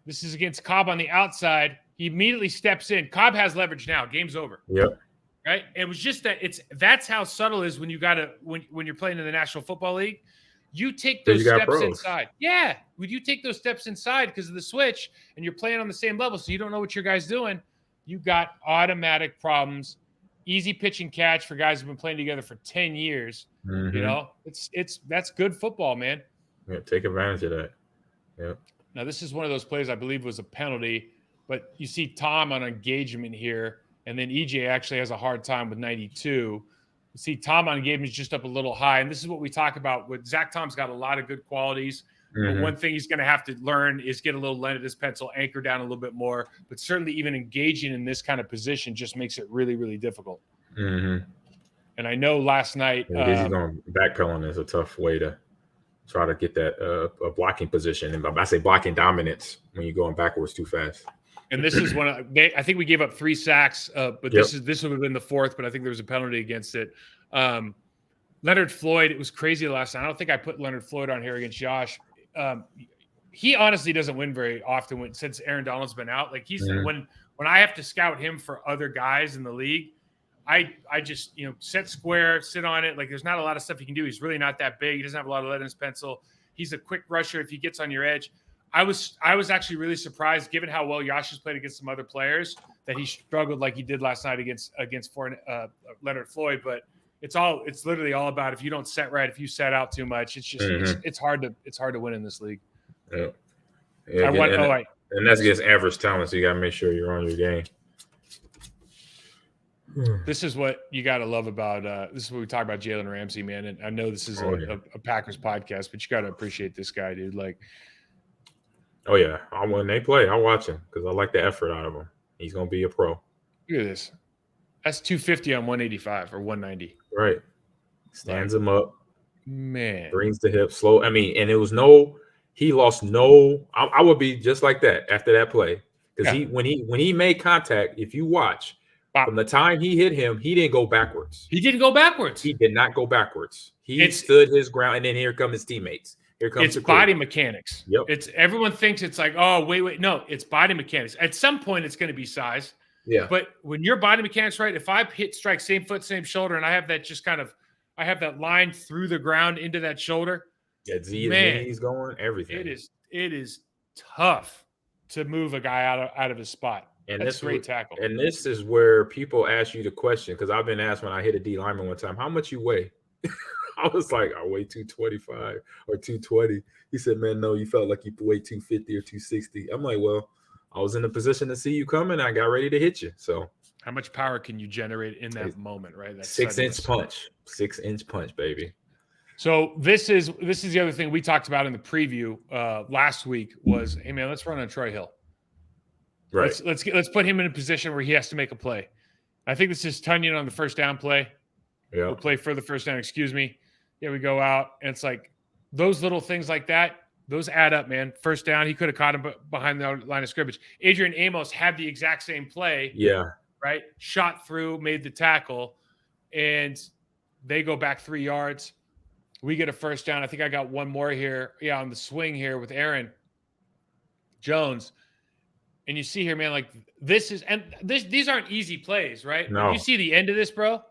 This is against Cobb on the outside. He immediately steps in. Cobb has leverage now. Game's over. Yep. Right. It was just that's how subtle it is when you when you're playing in the National Football League. You take those steps inside. Yeah. When you take those steps inside because of the switch and you're playing on the same level, so you don't know what your guy's doing, you got automatic problems. Easy pitch and catch for guys who've been playing together for 10 years. Mm-hmm. You know, that's good football, man. Yeah, take advantage of that. Yeah. Now, this is one of those plays I believe was a penalty, but you see Tom on engagement here, and then EJ actually has a hard time with 92. You see Tom on engagement is just up a little high, and this is what we talk about. With Zach Tom's got a lot of good qualities. But one thing he's going to have to learn is get a little lead at his pencil, anchor down a little bit more. But certainly even engaging in this kind of position just makes it really, really difficult. Mm-hmm. And I know last night – going backpedaling is a tough way to try to get that a blocking position. And I say blocking dominance when you're going backwards too fast. And this is one I think we gave up 3 sacks, but this would have been the 4th, but I think there was a penalty against it. Leonard Floyd, it was crazy last night. I don't think I put Leonard Floyd on here against Josh. He honestly doesn't win very often since Aaron Donald's been out. Like when I have to scout him for other guys in the league, I just set square, sit on it. Like there's not a lot of stuff he can do. He's really not that big. He doesn't have a lot of lead in his pencil. He's a quick rusher if he gets on your edge. I was actually really surprised, given how well Josh has played against some other players, that he struggled like he did last night against Leonard Floyd. But it's literally all about if you don't set right, if you set out too much, it's just it's hard to win in this league. Yeah. And that's against average talent, so you got to make sure you're on your game. This is what you got to love about this is what we talk about Jalen Ramsey, man. And I know this is a Packers podcast, but you got to appreciate this guy, dude. Like, oh yeah, when they play, I'll watch him because I like the effort out of him. He's gonna be a pro. Look at this. That's 250 on 185 or 190. Right. Stands him up. Man. Brings the hip slow. I mean, and it was he lost I would be just like that after that play. Because when he made contact, if you watch, from the time he hit him, he didn't go backwards. He didn't go backwards. He did not go backwards. He stood his ground, and then here come his teammates. Here comes it's body mechanics. Yep. Everyone thinks it's like, oh, wait. No, it's body mechanics. At some point, it's going to be size. Yeah. But when your body mechanics right, if I hit strike same foot, same shoulder, and I have that I have that line through the ground into that shoulder. Yeah, he's going everything. It is tough to move a guy out of his spot. And that's great tackle. And this is where people ask you the question, because I've been asked when I hit a D lineman one time, how much you weigh? I was like, I weigh 225 or 220. He said, man, no, you felt like you weighed 250 or 260. I'm like, well, I was in a position to see you coming. I got ready to hit you. So how much power can you generate in that moment, right? That's 6-inch punch. 6-inch punch, baby. So this is the other thing we talked about in the preview last week was, hey man, let's run on Troy Hill. Right. Let's put him in a position where he has to make a play. I think this is Tunyon on the first down play. Yeah. We'll play for the first down. Excuse me. Yeah, we go out, and it's like those little things like that. Those add up, man. First down, he could have caught him behind the line of scrimmage. Adrian Amos had the exact same play. Yeah. Right. Shot through, made the tackle, and they go back 3 yards. We get a first down. I think I got one more here. Yeah, on the swing here with Aaron Jones. And you see here, man, like these aren't easy plays, right? No. You see the end of this, bro.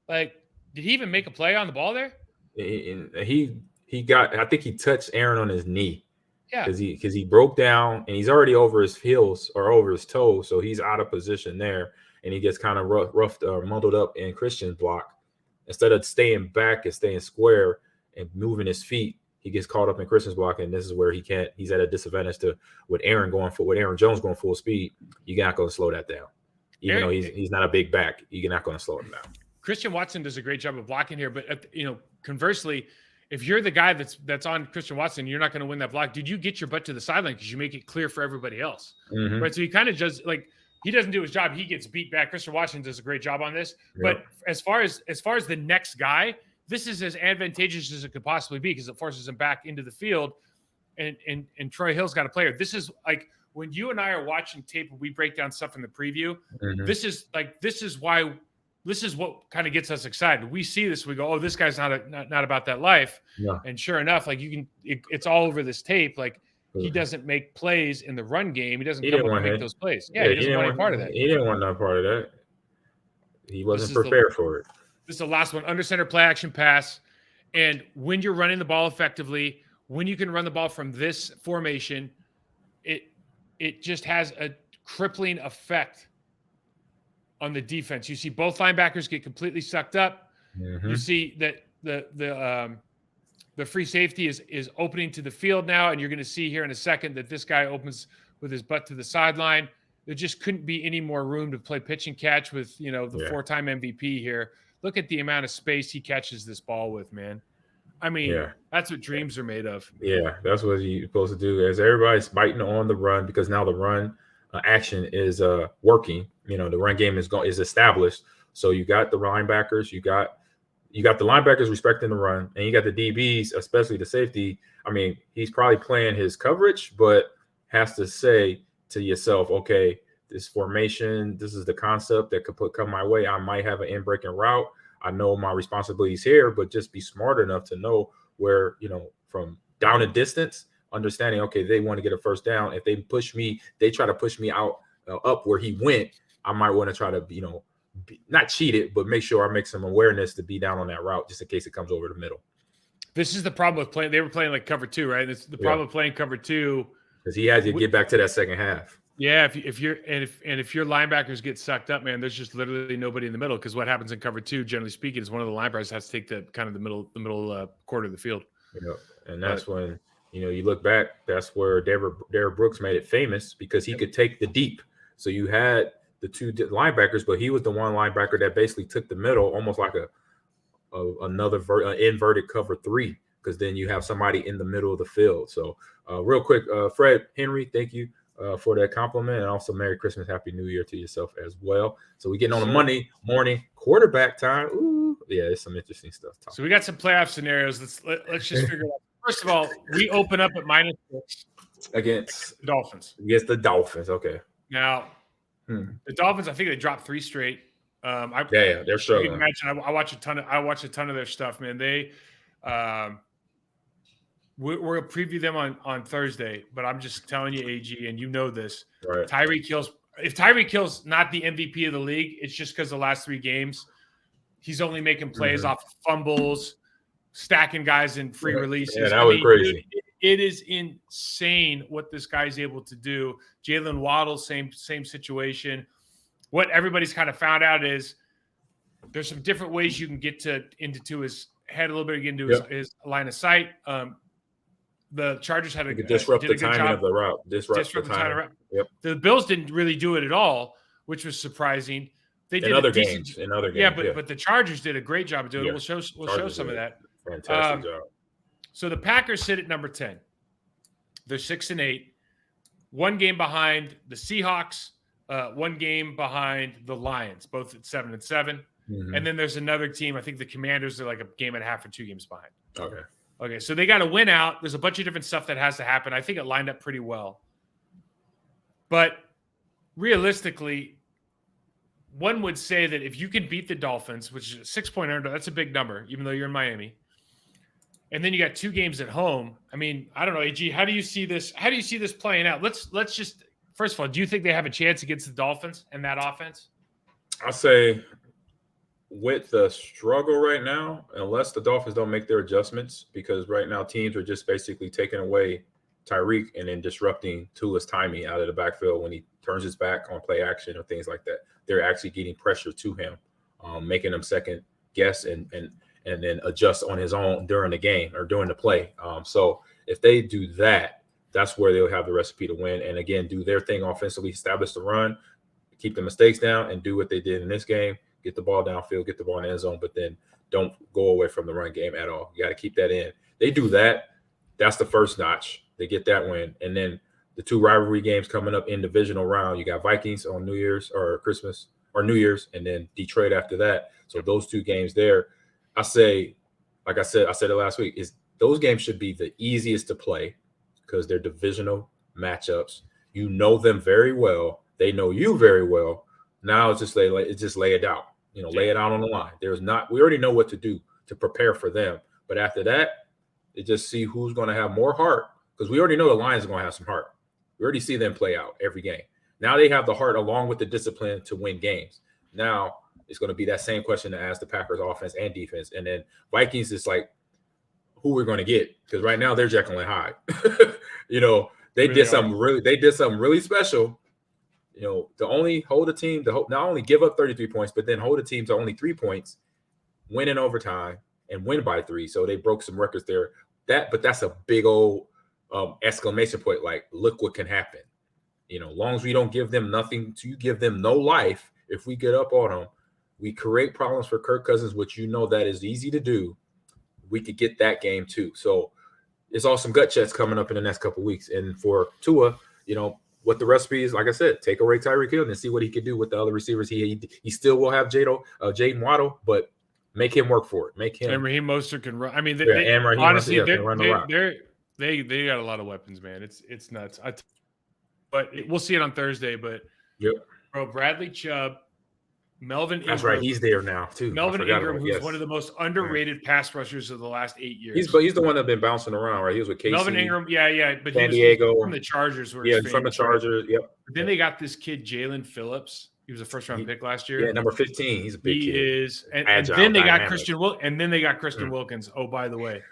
Like, did he even make a play on the ball there? He got, I think he touched Aaron on his knee. Yeah. Because he broke down and he's already over his heels or over his toes. So he's out of position there. And he gets kind of roughed or muddled up in Christian's block. Instead of staying back and staying square and moving his feet, he gets caught up in Christian's block. And this is where he's at a disadvantage with Aaron Jones going full speed. You're not going to slow that down. Even though he's not a big back, you're not going to slow him down. Christian Watson does a great job of blocking here, but conversely, if you're the guy that's on Christian Watson, you're not going to win that block. Did you get your butt to the sideline because you make it clear for everybody else, right? So he kind of just like he doesn't do his job. He gets beat back. Christian Watson does a great job on this, but as far as the next guy, this is as advantageous as it could possibly be because it forces him back into the field, and Troy Hill's got a player. This is like when you and I are watching tape and we break down stuff in the preview. This is what kind of gets us excited. We see this, we go, "Oh, this guy's not about that life." Yeah. And sure enough, like it's all over this tape. Like he doesn't make plays in the run game. He doesn't He come didn't up and want make that. those plays. Yeah, he doesn't want any part of that. He didn't want no part of that. He wasn't This is prepared for it. This is the last one. Under center play action pass. And when you're running the ball effectively, when you can run the ball from this formation, it just has a crippling effect on the defense. You see both linebackers get completely sucked up. Mm-hmm. You see that the free safety is opening to the field now, and you're going to see here in a second that this guy opens with his butt to the sideline. There just couldn't be any more room to play pitch and catch with, the 4-time MVP here. Look at the amount of space he catches this ball with, man. I mean, that's what dreams are made of. Yeah, that's what you're supposed to do. As everybody's biting on the run, because now the run action is working. The run game is established. So you got the linebackers, you got the linebackers respecting the run, and you got the DBs, especially the safety. I mean, he's probably playing his coverage, but has to say to yourself, okay, this formation, this is the concept that could come my way. I might have an in-breaking route. I know my responsibilities here, but just be smart enough to know where, from down a distance, understanding, okay, they want to get a first down. If they try to push me out up where he went, I might want to try to, not cheat it, but make sure I make some awareness to be down on that route just in case it comes over the middle. This is the problem with playing. They were playing like cover 2, right? This is the problem with playing cover 2. Because he has to get back to that second half. Yeah, if your linebackers get sucked up, man, there's just literally nobody in the middle. Because what happens in cover 2, generally speaking, is one of the linebackers has to take the kind of the middle quarter of the field. And that's when you look back. That's where Derrick Brooks made it famous, because he could take the deep. So you had the two linebackers, but he was the one linebacker that basically took the middle, almost like another inverted cover 3. Because then you have somebody in the middle of the field. So real quick, Fred Henry, thank you for that compliment, and also Merry Christmas, Happy New Year to yourself as well. So we're getting on a Monday morning quarterback time. Ooh, yeah, it's some interesting stuff. So we got some playoff scenarios. Let's just figure it out. First of all, we open up at -6 against the Dolphins. Against the Dolphins, okay. Now, the Dolphins, I think they dropped 3 straight. They're struggling. You can imagine. I watch a ton of their stuff, man. They. We're going to preview them on Thursday, but I'm just telling you, AG, and you know this. Right. If Tyreek Hill's not the MVP of the league, it's just because the last 3 games, he's only making plays off fumbles, stacking guys in free releases. Yeah, that was crazy. It is insane what this guy's able to do. Jalen Waddle, same situation. What everybody's kind of found out is there's some different ways you can get into his head a little bit, get into his line of sight. The Chargers had disrupt the timing of the route. Disrupt the timing. Yep. The Bills didn't really do it at all, which was surprising. They did in other games. Yeah, but the Chargers did a great job of doing it. We'll show some of that. Fantastic job. So the Packers sit at number 10. They're 6-8, 1 game behind the Seahawks, 1 game behind the Lions, both at 7-7. And then there's another team. I think the Commanders are like a game and a half or 2 games behind. Okay, so they got to win out. There's a bunch of different stuff that has to happen. I think it lined up pretty well. But realistically, one would say that if you can beat the Dolphins, which is a 6-point under, that's a big number, even though you're in Miami. And then you got 2 games at home. I mean, I don't know, AG, how do you see this? How do you see this playing out? Let's just, first of all, do you think they have a chance against the Dolphins and that offense? I say, with the struggle right now, unless the Dolphins don't make their adjustments, because right now teams are just basically taking away Tyreek and then disrupting Tua's timing out of the backfield when he turns his back on play action or things like that. They're actually getting pressure to him, making him second guess and then adjust on his own during the game or during the play. So if they do that, that's where they'll have the recipe to win. And again, do their thing offensively, establish the run, keep the mistakes down, and do what they did in this game. Get the ball downfield, get the ball in the end zone, but then don't go away from the run game at all. You got to keep that in. They do that. That's the first notch. They get that win. And then the 2 rivalry games coming up in divisional round. You got Vikings on New Year's or Christmas or New Year's, and then Detroit after that. So those 2 games there, I say, like I said it last week, is those games should be the easiest to play because they're divisional matchups. You know them very well. They know you very well. Now it's just lay it out. Lay it out on the line. We already know what to do to prepare for them. But after that, it just see who's going to have more heart because we already know the Lions are going to have some heart. We already see them play out every game. Now they have the heart along with the discipline to win games. Now it's going to be that same question to ask the Packers offense and defense. And then Vikings is like, who we're going to get, because right now they're Jekyll and Hyde. They did something really special. To only hold a team, not only give up 33 points, but then hold a team to only 3 points, win in overtime, and win by 3. So they broke some records there. But that's a big old exclamation point. Like, look what can happen. Long as we don't give them nothing, to give them no life. If we get up on them, we create problems for Kirk Cousins, which that is easy to do. We could get that game too. So it's all some gut checks coming up in the next couple of weeks. And for Tua, what the recipe is, like I said, take away Tyreek Hill and see what he can do with the other receivers. He still will have Jaden Waddle, but make him work for it. Make him. And Raheem Mostert can run. I mean, honestly, they got a lot of weapons, man. It's nuts. But we'll see it on Thursday. But bro, Bradley Chubb, Melvin Ingram. That's right. He's there now too. Melvin Ingram, who's one of the most underrated pass rushers of the last 8 years. He's the one that's been bouncing around, right? He was with KC. Melvin Ingram, yeah. But San Diego. From the Chargers. From the Chargers, yep. But then they got this kid, Jalen Phillips. He was a first-round pick last year. Yeah, number 15. He's a big kid. He is. And Agile, then they got dynamic. Christian Wilkins. Oh, by the way,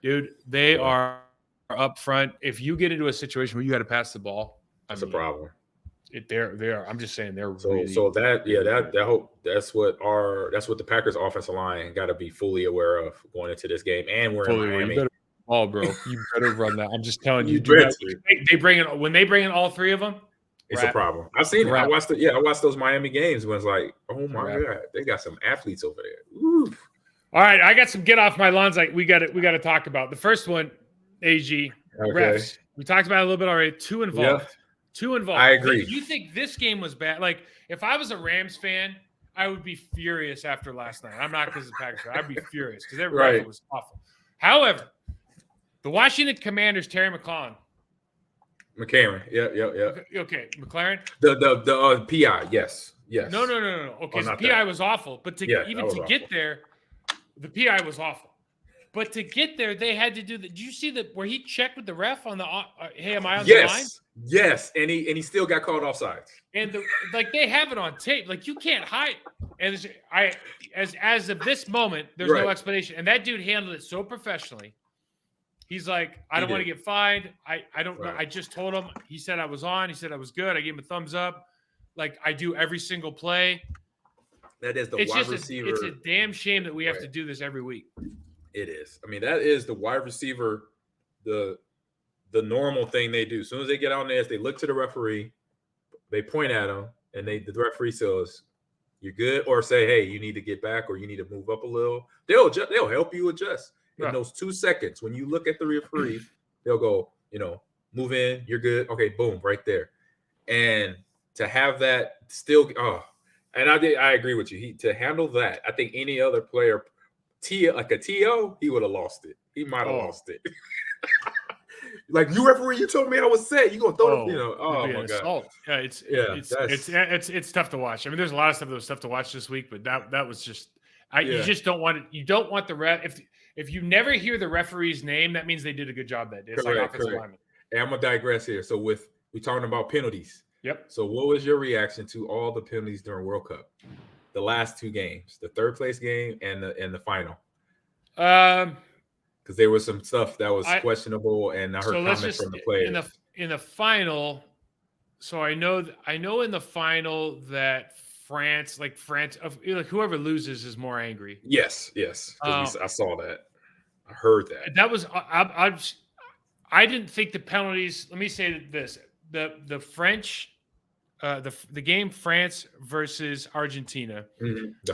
dude, they are up front. If you get into a situation where you got to pass the ball, that's a problem. They are. I'm just saying they're that's what the Packers offensive line got to be fully aware of going into this game, and we're in Miami. Bro, you better run that. I'm just telling you. When they bring in all 3 of them, it's a problem. I've seen it. I watched those Miami games when it's like, oh my god, they got some athletes over there. Ooh. All right, I got some get off my lawns. Like we got to talk about the first one. Refs. We talked about it a little bit already. 2 involved. Yeah. 2 involved. I agree. You think this game was bad? Like, if I was a Rams fan, I would be furious after last night. I'm not because of the Packers fan. I'd be furious because every ref was awful. However, the Washington Commanders, Terry McLaurin. McCarron. Yeah. Okay, McLaren. The PI, yes. No. Okay, so the PI was awful. But to get there, the PI was awful. But to get there, they had to do the. Did you see where he checked with the ref on the? Hey, am I on the line? Yes, and he still got called offside. And they have it on tape. Like, you can't hide. And as of this moment, there's no explanation. And that dude handled it so professionally. He's like, I don't want to get fined. I don't know. I just told him. He said I was on. He said I was good. I gave him a thumbs up. Like, I do every single play. That is the wide receiver. It's a damn shame that we have to do this every week. It is. I mean, that is the wide receiver, the normal thing they do. As soon as they get on there, they look to the referee, they point at him, and the referee says, "You're good," or say, "Hey, you need to get back, or you need to move up a little." They'll help you adjust in those 2 seconds. When you look at the referee, they'll go, move in, you're good. Okay, boom, right there. And to have that still, and I agree with you. To handle that, I think any other player. Like a TO, he would have lost it. He might have lost it. Like, you referee, you told me I was set. You gonna throw it? Oh my god. Yeah, it's tough to watch. I mean, there's a lot of stuff that was tough to watch this week, but that was just. You just don't want it. You don't want the ref. If you never hear the referee's name, that means they did a good job that day. It's like offensive lineman. And I'm gonna digress here. So we talking about penalties. Yep. So what was your reaction to all the penalties during World Cup? The last 2 games, the 3rd place game and the final. Because there was some stuff that was questionable, and I heard comments from the players in the final. So I know in the final that France, whoever loses is more angry. Yes. I saw that. I heard that. That was I didn't think the penalties. Let me say this: the French. The game France versus Argentina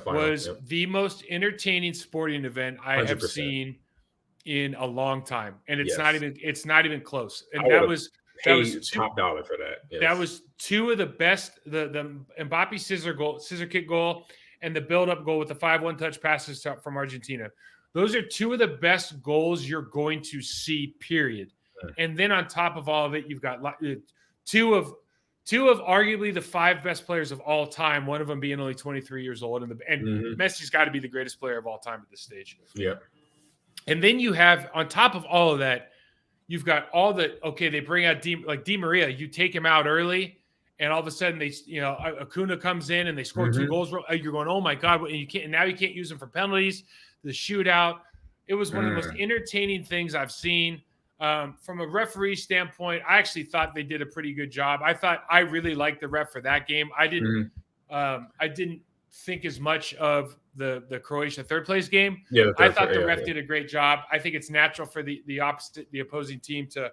was the most entertaining sporting event I 100%. Have seen in a long time, and it's not even close. And that was top dollar for that. Yes. That was 2 of the best. The Mbappe scissor kick goal, and the build-up goal with the 5-1 touch passes from Argentina. Those are 2 of the best goals you're going to see. Period. And then on top of all of it, you've got 2 of arguably the 5 best players of all time, one of them being only 23 years old. And Messi's got to be the greatest player of all time at this stage. Yeah. And then you have, on top of all of that, you've got all they bring out Di Maria, you take him out early, and all of a sudden Acuna comes in and they score 2 goals. You're going, oh my God, and you can't use him for penalties. The shootout. It was one of the most entertaining things I've seen. From a referee standpoint, I actually thought they did a pretty good job. I really liked the ref for that game. I didn't think as much of the Croatia third place game. Yeah, I thought the ref did a great job. I think it's natural for the opposing team to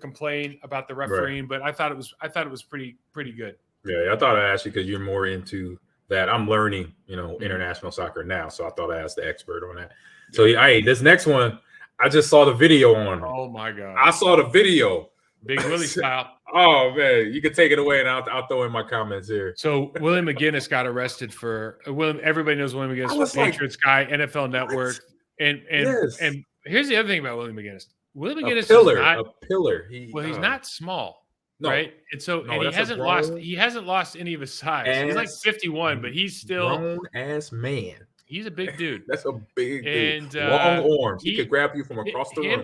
complain about the refereeing, but I thought it was pretty good. Yeah, I thought I'd ask you because you're more into that. I'm learning, international soccer now, so I thought I'd ask the expert on that. So, hey, this next one, I just saw the video on it. Oh my God! I saw the video. Big Willie style. Oh man, you can take it away, and I'll throw in my comments here. So Willie McGinnis got arrested for Everybody knows Willie McGinnis, Patriots guy, NFL Network, and here's the other thing about Willie McGinnis. Willie McGinnis is not a pillar. He's not small, no, right? And so he hasn't lost any of his size. He's like 51, but he's still grown ass man. He's a big dude. That's a big dude. Long arms. He could grab you from across the room.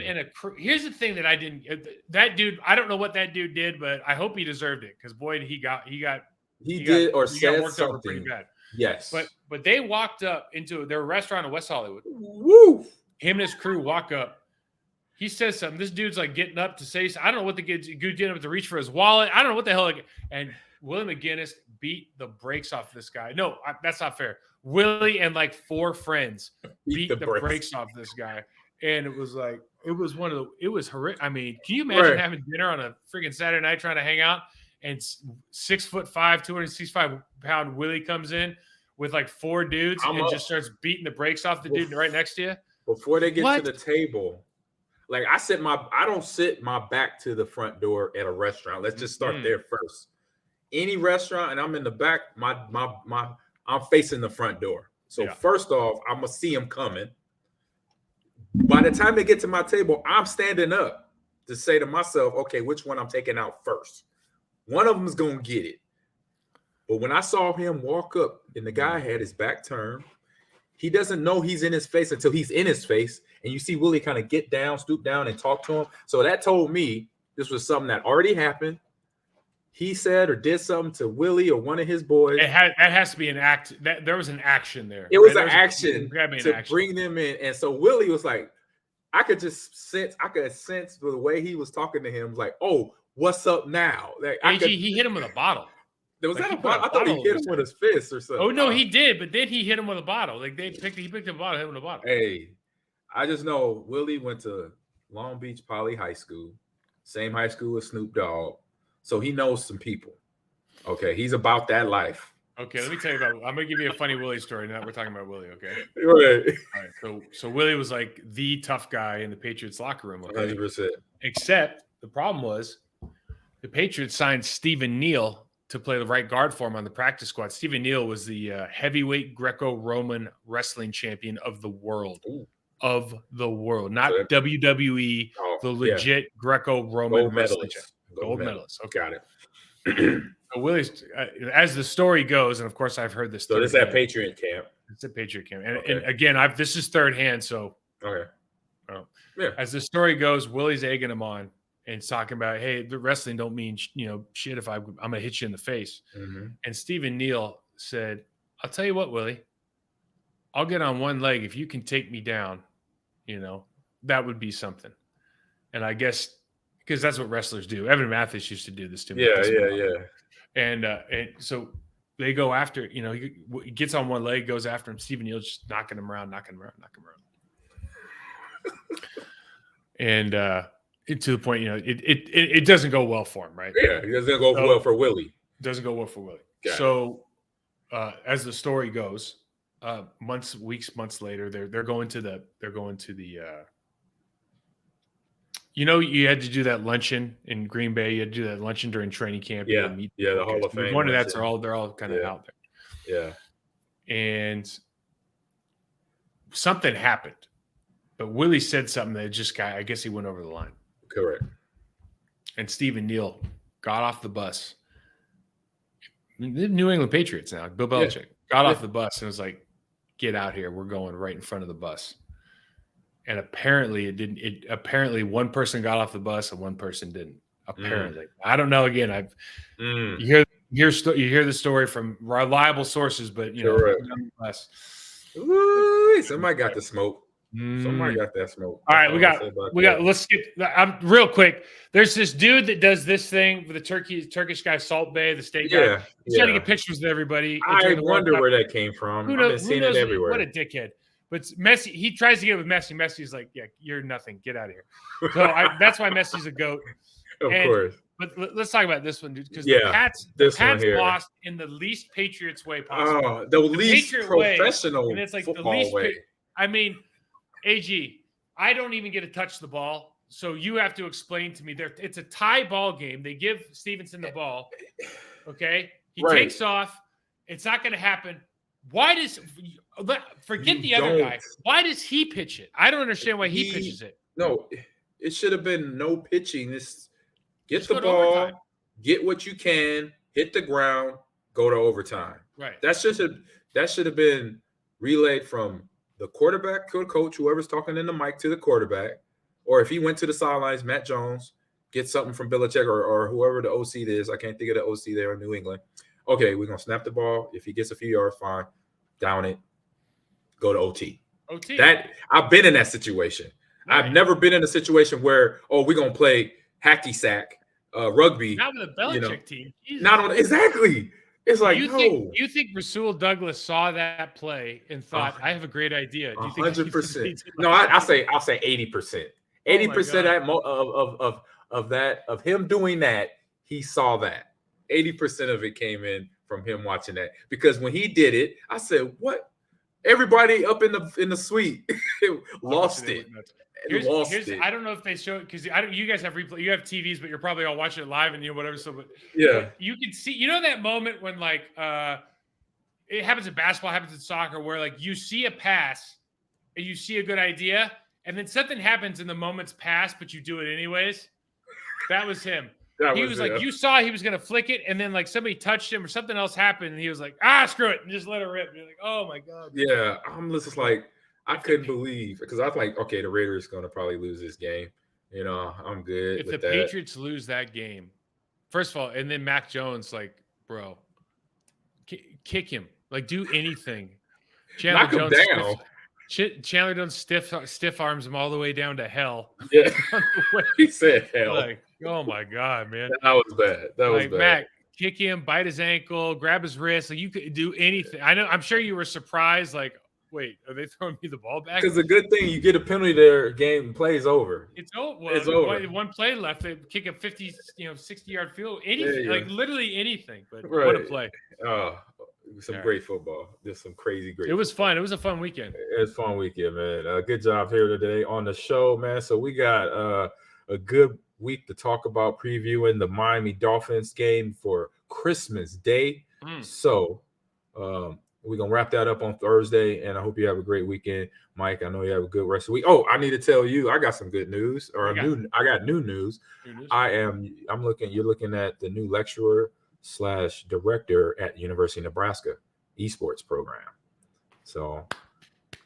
Here's the thing that I didn't. That dude. I don't know what that dude did, but I hope he deserved it because boy, he got worked over pretty bad. Yes. But they walked up into their restaurant in West Hollywood. Woo! Him and his crew walk up. He says something. This dude's like getting up to say. I don't know what the dude's getting up to reach for his wallet. I don't know what the hell. And Willie McGinnis beat the brakes off this guy. No, that's not fair. Willie and like 4 friends beat the brakes off this guy. And it was horrific. I mean, can you imagine having dinner on a freaking Saturday night trying to hang out and 6'5", 265-pound Willie comes in with like 4 dudes and just starts beating the brakes off the dude right next to you? Before they get to the table, like I don't sit my back to the front door at a restaurant. Let's just start there first. Any restaurant and I'm in the back, I'm facing the front door. So first off, I'm going to see them coming. By the time they get to my table, I'm standing up to say to myself, okay, which one I'm taking out first? One of them is going to get it. But when I saw him walk up and the guy had his back turned, he doesn't know he's in his face until he's in his face. And you see Willie kind of get down, stoop down and talk to him. So that told me this was something that already happened. He said or did something to Willie or one of his boys. That has to be an act. There was an action there. It was an action to bring them in. And so Willie was like, I could sense the way he was talking to him. Like, oh, what's up now? Like, he hit him with a bottle. Was that a bottle? I thought he hit him with his fist or something. Oh no, he did, but then he hit him with a bottle. Like he picked up a bottle, hit him with a bottle. Hey, I just know Willie went to Long Beach Poly High School, same high school as Snoop Dogg. So he knows some people. Okay, he's about that life. Okay, let me tell you I'm going to give you a funny Willie story. Now we're talking about Willie, okay? Right. All right, so Willie was like the tough guy in the Patriots locker room. Okay? 100%. Except the problem was the Patriots signed Stephen Neal to play the right guard for him on the practice squad. Stephen Neal was the heavyweight Greco-Roman wrestling champion of the world. Ooh. Of the world, not WWE, the legit Greco-Roman wrestling champion. Gold medalist. Okay. Got it. So Willie's, as the story goes, and of course I've heard this. So this is at Patriot camp. It's a Patriot camp, and again, this is third hand. So okay. As the story goes, Willie's egging him on and talking about, hey, the wrestling don't mean shit if I'm gonna hit you in the face. Mm-hmm. And Stephen Neal said, "I'll tell you what, Willie, I'll get on one leg if you can take me down. That would be something." And I guess. Because that's what wrestlers do. Evan Mathis used to do this to me. Yeah. And so they go after, he gets on one leg, goes after him. Stephen Neal's just knocking him around. And to the point, it doesn't go well for him, right? Yeah, it doesn't go well for Willie. Doesn't go well for Willie. So as the story goes, months later, they're going to the you had to do that luncheon in Green Bay. You had to do that luncheon during training camp. Yeah, the Hall of Fame. One of that's they're all kind of out there. Yeah. And something happened, but Willie said something that I guess he went over the line. Correct. And Stephen Neal got off the bus. The New England Patriots now, Bill Belichick got off the bus and was like, "Get out here. We're going right in front of the bus." and apparently it didn't. Apparently one person got off the bus and one person didn't. Apparently, I don't know. Again, you hear the story from reliable sources, but nonetheless. Ooh, somebody got the smoke. Somebody got that smoke. All right, we got. Let's skip. Real quick. There's this dude that does this thing with the Turkish guy, Salt Bay, the state guy. He's trying to get pictures with everybody. I wonder where that came from. I've been seeing it everywhere. What a dickhead. But Messi, he tries to get with Messi. Messi's like, yeah, you're nothing. Get out of here. So that's why Messi's a GOAT. Of course. But let's talk about this one, dude, because the Pats lost in the least Patriots way possible. Oh, the least professional and it's like football the least way. I mean, AG, I don't even get to touch the ball, so you have to explain to me. It's a tie ball game. They give Stevenson the ball. Okay, he takes off. It's not going to happen. Why does forget the other guy? Why does he pitch it? I don't understand why he pitches it. No, it should have been no pitching. Get the ball, get what you can, hit the ground, go to overtime. Right. That should have been relayed from the quarterback to the coach, whoever's talking in the mic to the quarterback, or if he went to the sidelines, Matt Jones, get something from Belichick or whoever the OC is. I can't think of the OC there in New England. Okay, we're gonna snap the ball. If he gets a few yards, fine. Down it. Go to OT. That I've been in that situation. Right. I've never been in a situation where we're gonna play hacky sack rugby. Not with a Belichick team. Jesus. Not on exactly. It's like you think Rasul Douglas saw that play and thought, I have a great idea. Do you think 100%? No, I'll say 80%. 80% of him doing that, he saw that. 80% of it came in from him watching that. Because when he did it, I said, what? Everybody up in the suite lost it. I don't know if they show it because you guys have replay. You have TVs, but you're probably all watching it live and whatever. So, but you can see. That moment when it happens in basketball, happens in soccer, where you see a pass and you see a good idea, and then something happens in the moment's pass, but you do it anyways. That was him. He was like, you saw he was going to flick it, and then somebody touched him or something else happened, and he was like, screw it, and just let it rip. And you're like, oh my god. Yeah, I'm just like. I couldn't believe because I was like, okay, the Raiders going to probably lose this game. I'm good. If the Patriots lose that game, first of all, and then Mac Jones, bro, kick him, do anything. Knock him down. Chandler Jones stiff arms him all the way down to hell. Yeah, he said hell. Oh my god, man, that was bad. That was bad. Mac, kick him, bite his ankle, grab his wrist. You could do anything. I'm sure you were surprised. Wait, are they throwing me the ball back? Because the good thing, you get a penalty there, game plays over. It's over. Well, it's over. One play left. They kick a 50, 60-yard field. Anything, literally anything. But what a play. Some great football. Just some crazy great. It was fun. It was a fun weekend. It was a fun weekend, man. Good job here today on the show, man. So we got a good week to talk about previewing the Miami Dolphins game for Christmas Day. So, we're going to wrap that up on Thursday, and I hope you have a great weekend. Mike, I know you have a good rest of the week. Oh, I need to tell you, I got some good news, I got new news. You're looking at the new lecturer / director at University of Nebraska esports program. So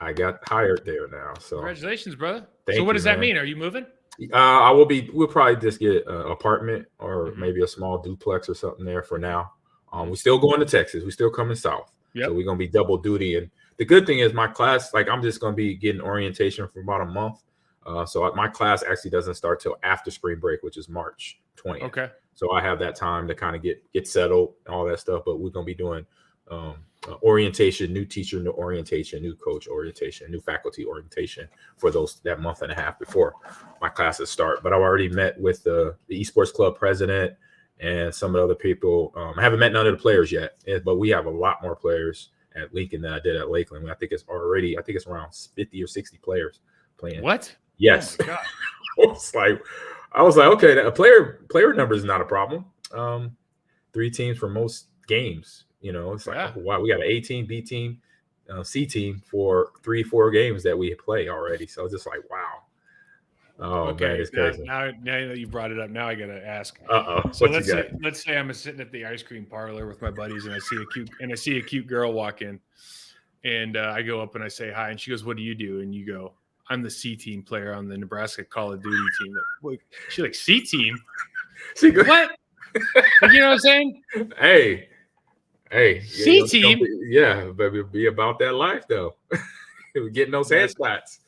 I got hired there now. So congratulations, brother. So what does that mean? Are you moving? We'll probably just get an apartment or maybe a small duplex or something there for now. We're still going to Texas. We're still coming south. Yep. So we're going to be double duty. And the good thing is my class, I'm just going to be getting orientation for about a month. So my class actually doesn't start till after spring break, which is March 20th. Okay. So I have that time to kind of get settled and all that stuff. But we're going to be doing orientation, new teacher, new orientation, new coach orientation, new faculty orientation for that month and a half before my classes start. But I've already met with the esports club president and some of the other people. I haven't met none of the players yet, but we have a lot more players at Lincoln than I did at Lakeland. I think it's around 50 or 60 players playing. What? Yes. Oh my God. I was like, okay, a player number is not a problem. 3 teams for most games. It's wow, we got an A team, B team, C team for 3-4 games that we play already. So it's just like, wow. Oh, okay. Man, it's crazy. Now that you brought it up, now I gotta ask. So let's say I'm sitting at the ice cream parlor with my buddies, and I see a cute girl walk in, and I go up and I say hi, and she goes, "What do you do?" And you go, I'm the C team player on the Nebraska Call of Duty team. Like, she's like, C team? She go, What? Like, you know what I'm saying? Hey, C team? Yeah, baby, be about that life though. Getting those headshots.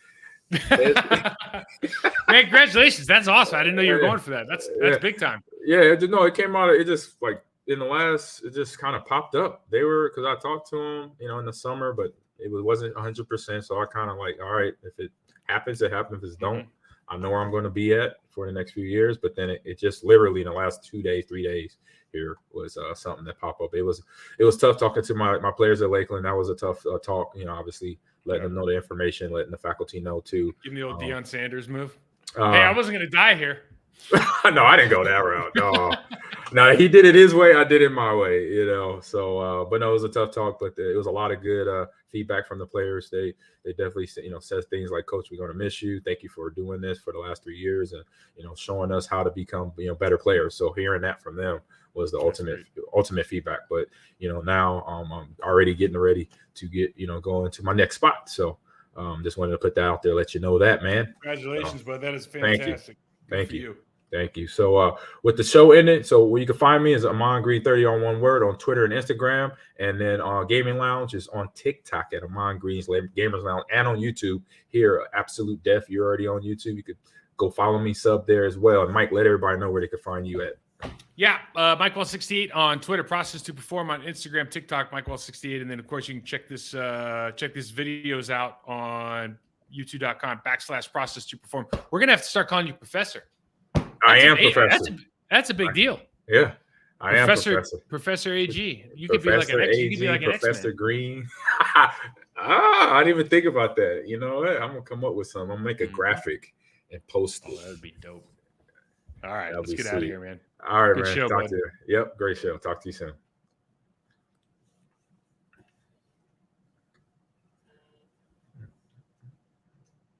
Man, congratulations. That's awesome. I didn't know you were going for that. That's big time. Yeah, it came out. It just like in the last, it just kind of popped up. They were, because I talked to them, in the summer, but it wasn't 100%. So I kind of like, all right, if it happens, it happens. If it don't, I know where I'm going to be at for the next few years. But then it just literally in the last 2 days, 3 days here was something that popped up. It was tough talking to my players at Lakeland. That was a tough talk. Obviously letting them know the information, letting the faculty know too. Give me the old Deion Sanders move. Hey, I wasn't going to die here. No, I didn't go that route. No, he did it his way. I did it my way, So, but no, it was a tough talk, but it was a lot of good feedback from the players. They definitely, says things like, "Coach, we're going to miss you. Thank you for doing this for the last 3 years and, showing us how to become, better players." So hearing that from them was the ultimate feedback. But, now I'm already getting ready to get, going to my next spot. So just wanted to put that out there, let you know that, man. Congratulations, bud. That is fantastic. Thank you. Thank you. So with the show ended, so where you can find me is Ahman Green 30 on one word on Twitter and Instagram. And then Gaming Lounge is on TikTok at Ahman Green's Gamers Lounge and on YouTube here, Absolute Def. You're already on YouTube. You could go follow me, sub there as well. And Mike, let everybody know where they can find you at. Yeah, MikeWall68 on Twitter, Process to Perform on Instagram, TikTok, MikeWall68. And then, of course, you can check this videos out on youtube.com/Process to Perform. We're going to have to start calling you Professor. I am Professor. That's a big deal. Yeah, I am Professor. Professor AG. You could be like an X. You could be like an Professor X-Man. Green. I didn't even think about that. You know what? I'm going to come up with something. I'm going to make a graphic and post it. That would be dope. All right, let's get out of here, man. All right, Good man. show, Talk bud. to you. Yep, great show. Talk to you soon.